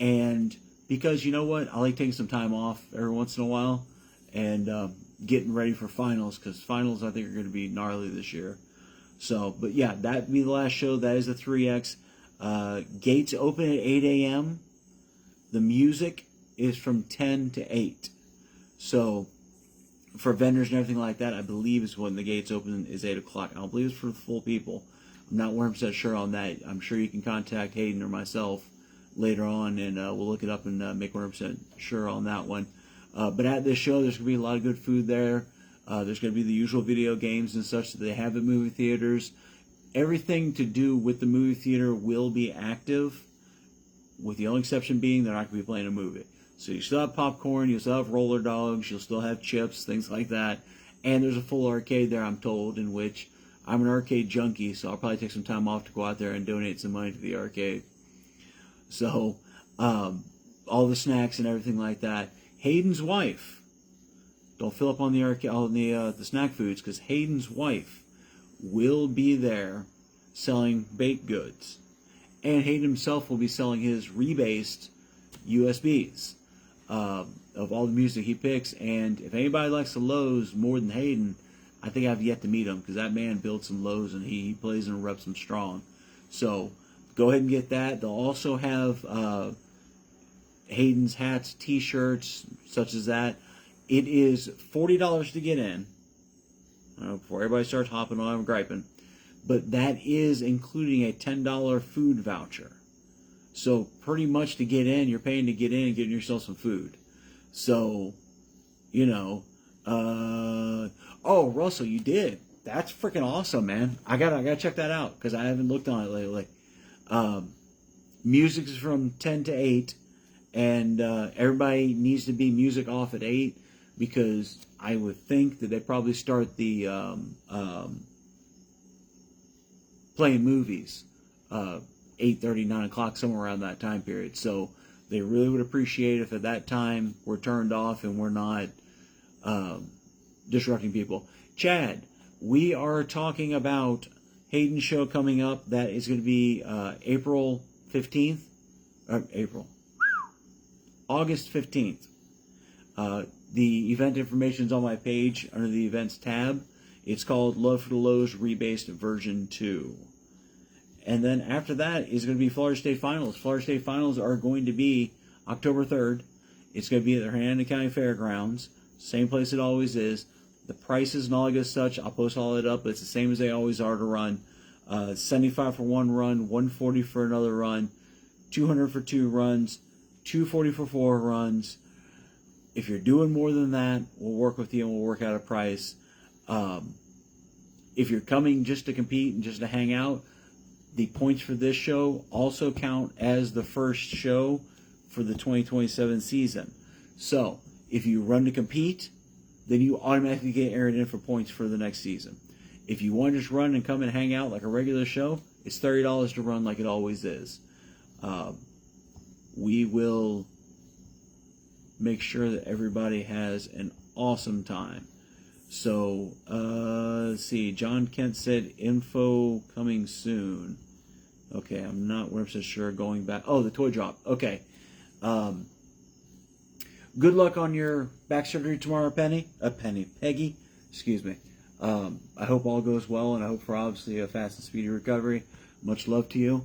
And because, you know what, I like taking some time off every once in a while and getting ready for finals, because finals I think are going to be gnarly this year. So, but yeah, that would be the last show. That is the 3X. Gates open at 8 a.m. The music is from 10 to 8. So, for vendors and everything like that, I believe is when the gates open is 8 o'clock. I don't believe it's for the full people. I'm not 100% sure on that. I'm sure you can contact Hayden or myself later on, and we'll look it up and make 100% sure on that one. But at this show, there's going to be a lot of good food there. There's going to be the usual video games and such that they have at movie theaters. everything to do with the movie theater will be active, with the only exception being they're not going to be playing a movie. So you still have popcorn, you'll still have roller dogs, you'll still have chips, things like that. And there's a full arcade there, I'm told, in which I'm an arcade junkie, so I'll probably take some time off to go out there and donate some money to the arcade. So, all the snacks and everything like that. Hayden's wife, don't fill up on the arcade, on the snack foods, because Hayden's wife will be there selling baked goods. And Hayden himself will be selling his rebased USBs of all the music he picks. And if anybody likes the lows more than Hayden, I think I've yet to meet him, because that man builds some lows and he plays and reps them strong. So go ahead and get that. They'll also have Hayden's hats, t-shirts, such as that. It is $40 to get in. Before everybody starts hopping on and griping. But that is including a $10 food voucher. So pretty much to get in, you're paying to get in and getting yourself some food. So, you know, oh, Russell, you did. That's freaking awesome, man. I gotta check that out, because I haven't looked on it lately. Music is from 10 to 8, and everybody needs to be music off at 8, because I would think that they probably start the playing movies 8:30, 9 o'clock, somewhere around that time period. So they really would appreciate if at that time we're turned off and we're not disrupting people. Chad, we are talking about Hayden's show coming up. That is going to be April 15th. August 15th. The event information is on my page under the events tab. It's called Love for the Lows Rebased version 2. And then after that is going to be Florida State Finals. Florida State Finals are going to be October 3rd. It's going to be at the Hernando County Fairgrounds. Same place it always is. The prices and all that good such, I'll post all that up. It's the same as they always are to run. $75 for one run, $140 for another run, $200 for 2 runs, $240 for 4 runs. If you're doing more than that, we'll work with you and we'll work out a price. If you're coming just to compete and just to hang out, the points for this show also count as the first show for the 2027 season. So, if you run to compete, then you automatically get entered in for points for the next season. If you want to just run and come and hang out like a regular show, it's $30 to run like it always is. We will make sure that everybody has an awesome time. So, let's see. John Kent said info coming soon. Okay, I'm not 100% sure going back. Oh, the toy drop. Okay. Good luck on your back surgery tomorrow, Peggy. Excuse me. I hope all goes well, and I hope for obviously a fast and speedy recovery. Much love to you.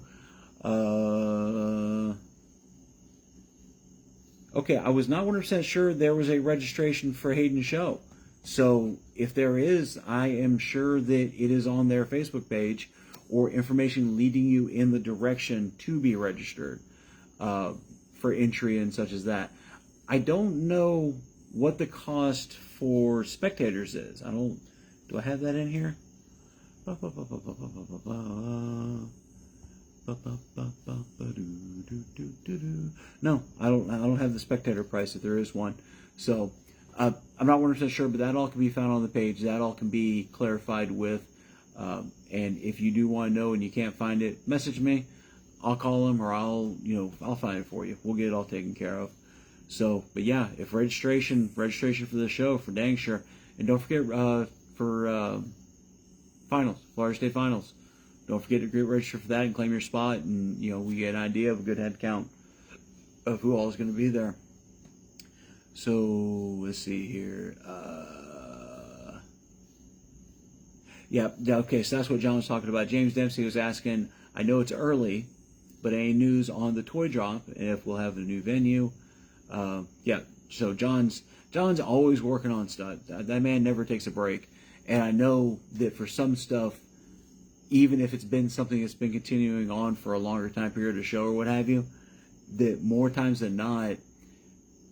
Okay, I was not 100% sure there was a registration for Hayden's show. So if there is, I am sure that it is on their Facebook page or information leading you in the direction to be registered for entry and such as that. I don't know what the cost for spectators is. Do I have that in here? No, I don't have the spectator price if there is one. So I'm not 100% sure, but that all can be found on the page. That all can be clarified with. And if you do want to know and you can't find it, message me. I'll call them, or I'll find it for you. We'll get it all taken care of. So, but yeah, if registration for the show, for dang sure. And don't forget for finals, Florida State Finals. Don't forget to get registered for that and claim your spot, and we get an idea of a good head count of who all is going to be there. So let's see here. Yeah, okay, so that's what John was talking about. James Dempsey was asking, I know it's early, but any news on the toy drop, and if we'll have a new venue. Yeah, so John's always working on stuff. That man never takes a break. And I know that for some stuff, even if it's been something that's been continuing on for a longer time period, a show or what have you, that more times than not,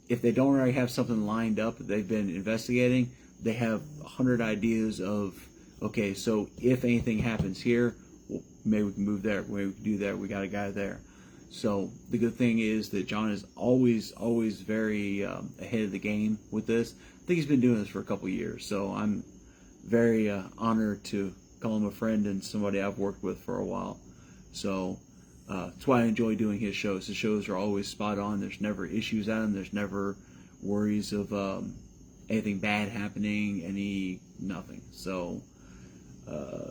if they don't already have something lined up that they've been investigating, they have 100 ideas of, okay, so if anything happens here, maybe we can move there, maybe we can do that. We got a guy there. So the good thing is that John is always very ahead of the game with this. I think he's been doing this for a couple of years, so I'm very honored to call him a friend and somebody I've worked with for a while. So that's why I enjoy doing his shows. His shows are always spot on. There's never issues at them. There's never worries of anything bad happening, nothing. So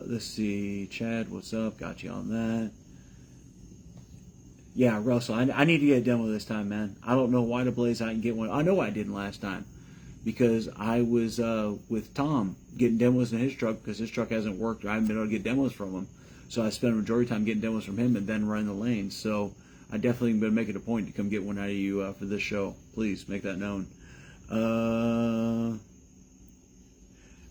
let's see, Chad, what's up? Got you on that. Yeah, Russell, I need to get a demo this time, man. I don't know why the blaze I can get one. I know I didn't last time because I was with Tom getting demos in his truck because his truck hasn't worked. I haven't been able to get demos from him. So I spent a majority of time getting demos from him and then running the lanes. So I definitely been making a point to come get one out of you for this show. Please make that known.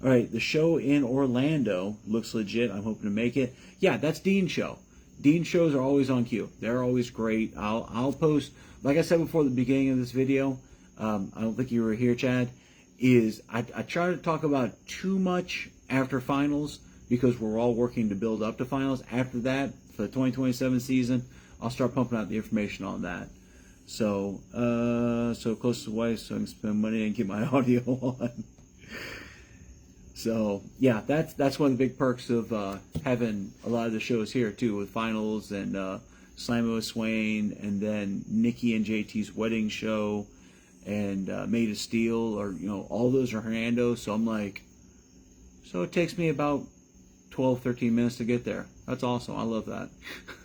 All right, the show in Orlando looks legit. I'm hoping to make it. Yeah, that's Dean's show. Dean's shows are always on cue. They're always great. I'll post, like I said before the beginning of this video, I don't think you were here, Chad, is I try to talk about too much after finals because we're all working to build up to finals. After that, for the 2027 season, I'll start pumping out the information on that. So, so close to the wife, so I can spend money and keep my audio on. So, yeah, that's one of the big perks of having a lot of the shows here, too, with finals and Slammo with Swain, and then Nikki and JT's wedding show, and Made of Steel, or, all those are Hernando. So I'm like, so it takes me about 12, 13 minutes to get there. That's awesome. I love that.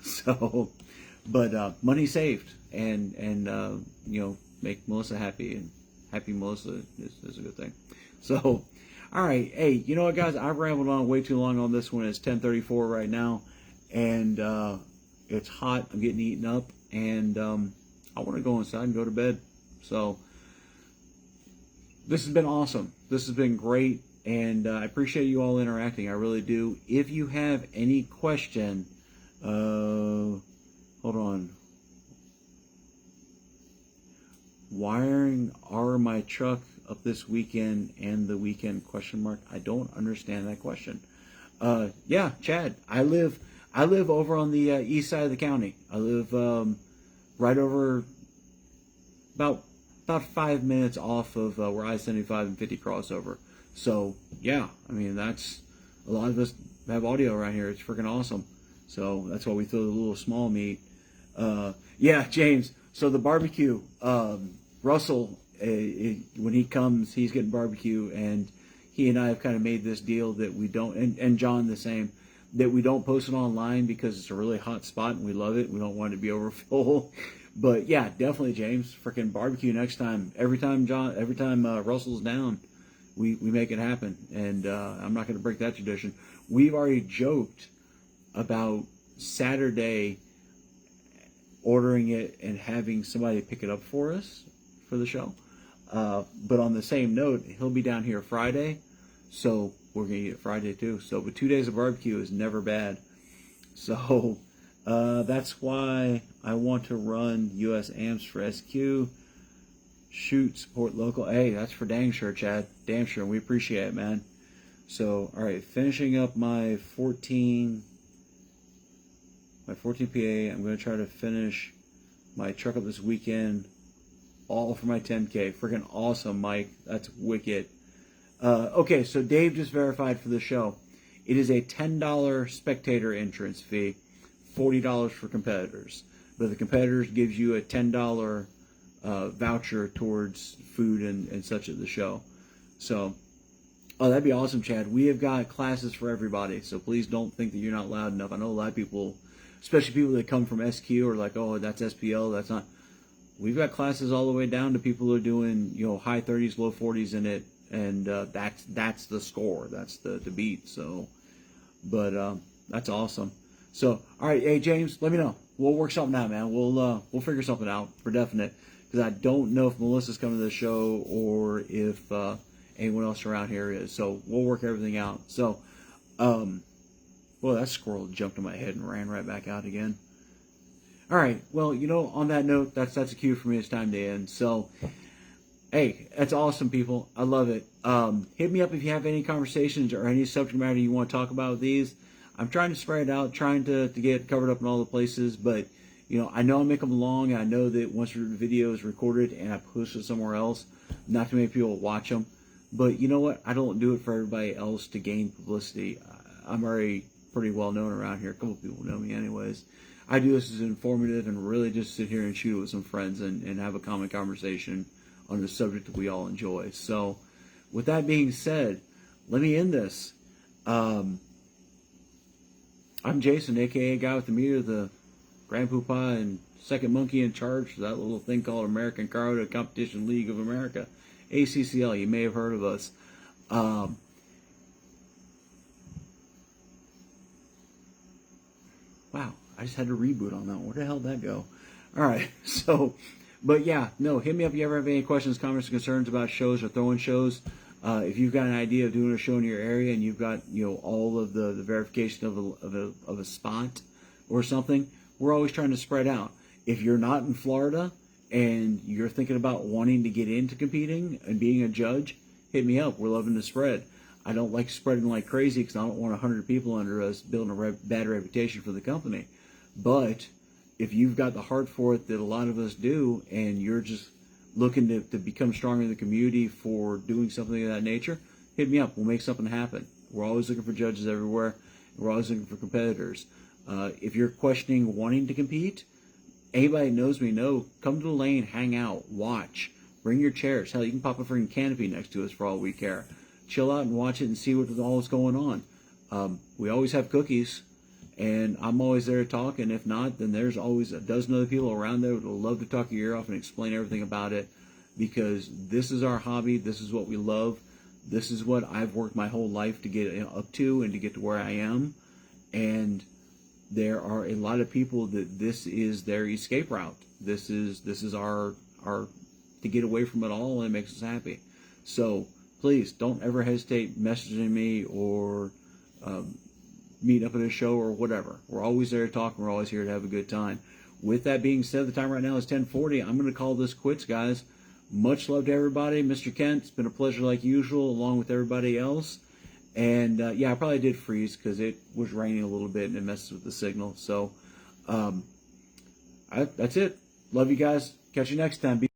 So, but money saved, and make Melissa happy, and happy Melissa is a good thing. So, all right, hey, you know what, guys? I've rambled on way too long on this one. It's 10:34 right now, and it's hot. I'm getting eaten up, and I want to go inside and go to bed. So this has been awesome. This has been great, and I appreciate you all interacting. I really do. If you have any question, hold on. Wiring my truck up this weekend and the weekend ? I don't understand that question. Yeah, Chad, I live over on the east side of the county. I live right over about 5 minutes off of where I-75 and 50 crossover. So yeah, I mean, that's a lot of us have audio around here. It's freaking awesome. So that's why we throw the little small meat. Yeah, James. So the barbecue, Russell, when he comes, he's getting barbecue, and he and I have kind of made this deal that we don't, and John the same, that we don't post it online because it's a really hot spot and we love it. We don't want it to be overfull. But yeah, definitely, James, freaking barbecue next time. Every time Russell's down, we make it happen, and I'm not going to break that tradition. We've already joked about Saturday ordering it and having somebody pick it up for us for the show. But on the same note, he'll be down here Friday, so we're going to eat it Friday too. So, but 2 days of barbecue is never bad. So that's why I want to run US amps for SQ. Shoot, support local. Hey, that's for dang sure, Chad. Damn sure. We appreciate it, man. So, all right, finishing up my 14 PA. I'm going to try to finish my truck up this weekend, all for my 10K. Freaking awesome, Mike. That's wicked. Okay, so Dave just verified for the show. It is a $10 spectator entrance fee, $40 for competitors. But the competitors gives you a $10 voucher towards food and such at the show. So, oh, that'd be awesome, Chad. We have got classes for everybody, so please don't think that you're not loud enough. I know a lot of people, especially people that come from SQ, are like, oh, that's SPL, that's not. We've got classes all the way down to people who are doing, high 30s, low 40s in it, and that's the score, that's the beat. So, but that's awesome. So, all right, hey James, let me know. We'll work something out, man. We'll figure something out for definite, because I don't know if Melissa's coming to the show or if anyone else around here is. So we'll work everything out. So, well, that squirrel jumped in my head and ran right back out again. All right, well, on that note, that's a cue for me. It's time to end. So, hey, that's awesome, people. I love it. Hit me up if you have any conversations or any subject matter you want to talk about with these. I'm trying to spread it out, trying to get covered up in all the places, but you know, I know I make them long, and I know that once the video is recorded and I push it somewhere else, not too many people watch them. But you know what? I don't do it for everybody else to gain publicity. I'm already pretty well known around here. A couple people know me anyways. I do this as informative and really just sit here and shoot it with some friends and have a common conversation on the subject that we all enjoy. So with that being said, let me end this. I'm Jason, aka Guy with the Meter, the Grand Poobah and second monkey in charge of that little thing called American Karate Competition League of America, ACCL. You may have heard of us. Wow, I just had to reboot on that one. Where the hell did that go? All right, so, but yeah, no, hit me up if you ever have any questions, comments, or concerns about shows or throwing shows. If you've got an idea of doing a show in your area and you've got, you know, all of the verification of a spot or something, we're always trying to spread out. If you're not in Florida and you're thinking about wanting to get into competing and being a judge, hit me up. We're loving to spread. I don't like spreading like crazy because I don't want 100 people under us building a bad reputation for the company. But if you've got the heart for it that a lot of us do, and you're just looking to become stronger in the community for doing something of that nature, hit me up. We'll make something happen. We're always looking for judges everywhere. We're always looking for competitors. If you're questioning wanting to compete, anybody that knows me know, come to the lane, hang out, watch, bring your chairs. Hell, you can pop a freaking canopy next to us for all we care. Chill out and watch it and see what all is going on. We always have cookies, and I'm always there to talk, and if not, then there's always a dozen other people around there that will love to talk your ear off and explain everything about it, because this is our hobby, this is what we love, this is what I've worked my whole life to get up to and to get to where I am, and there are a lot of people that this is their escape route. This is our to get away from it all, and it makes us happy. So please don't ever hesitate messaging me or meet up at a show or whatever. We're always there to talk, and we're always here to have a good time. With that being said, the time right now is 10:40. I'm going to call this quits, guys. Much love to everybody. Mr. Kent, it's been a pleasure like usual, along with everybody else. And yeah, I probably did freeze because it was raining a little bit and it messes with the signal. So that's it. Love you guys. Catch you next time.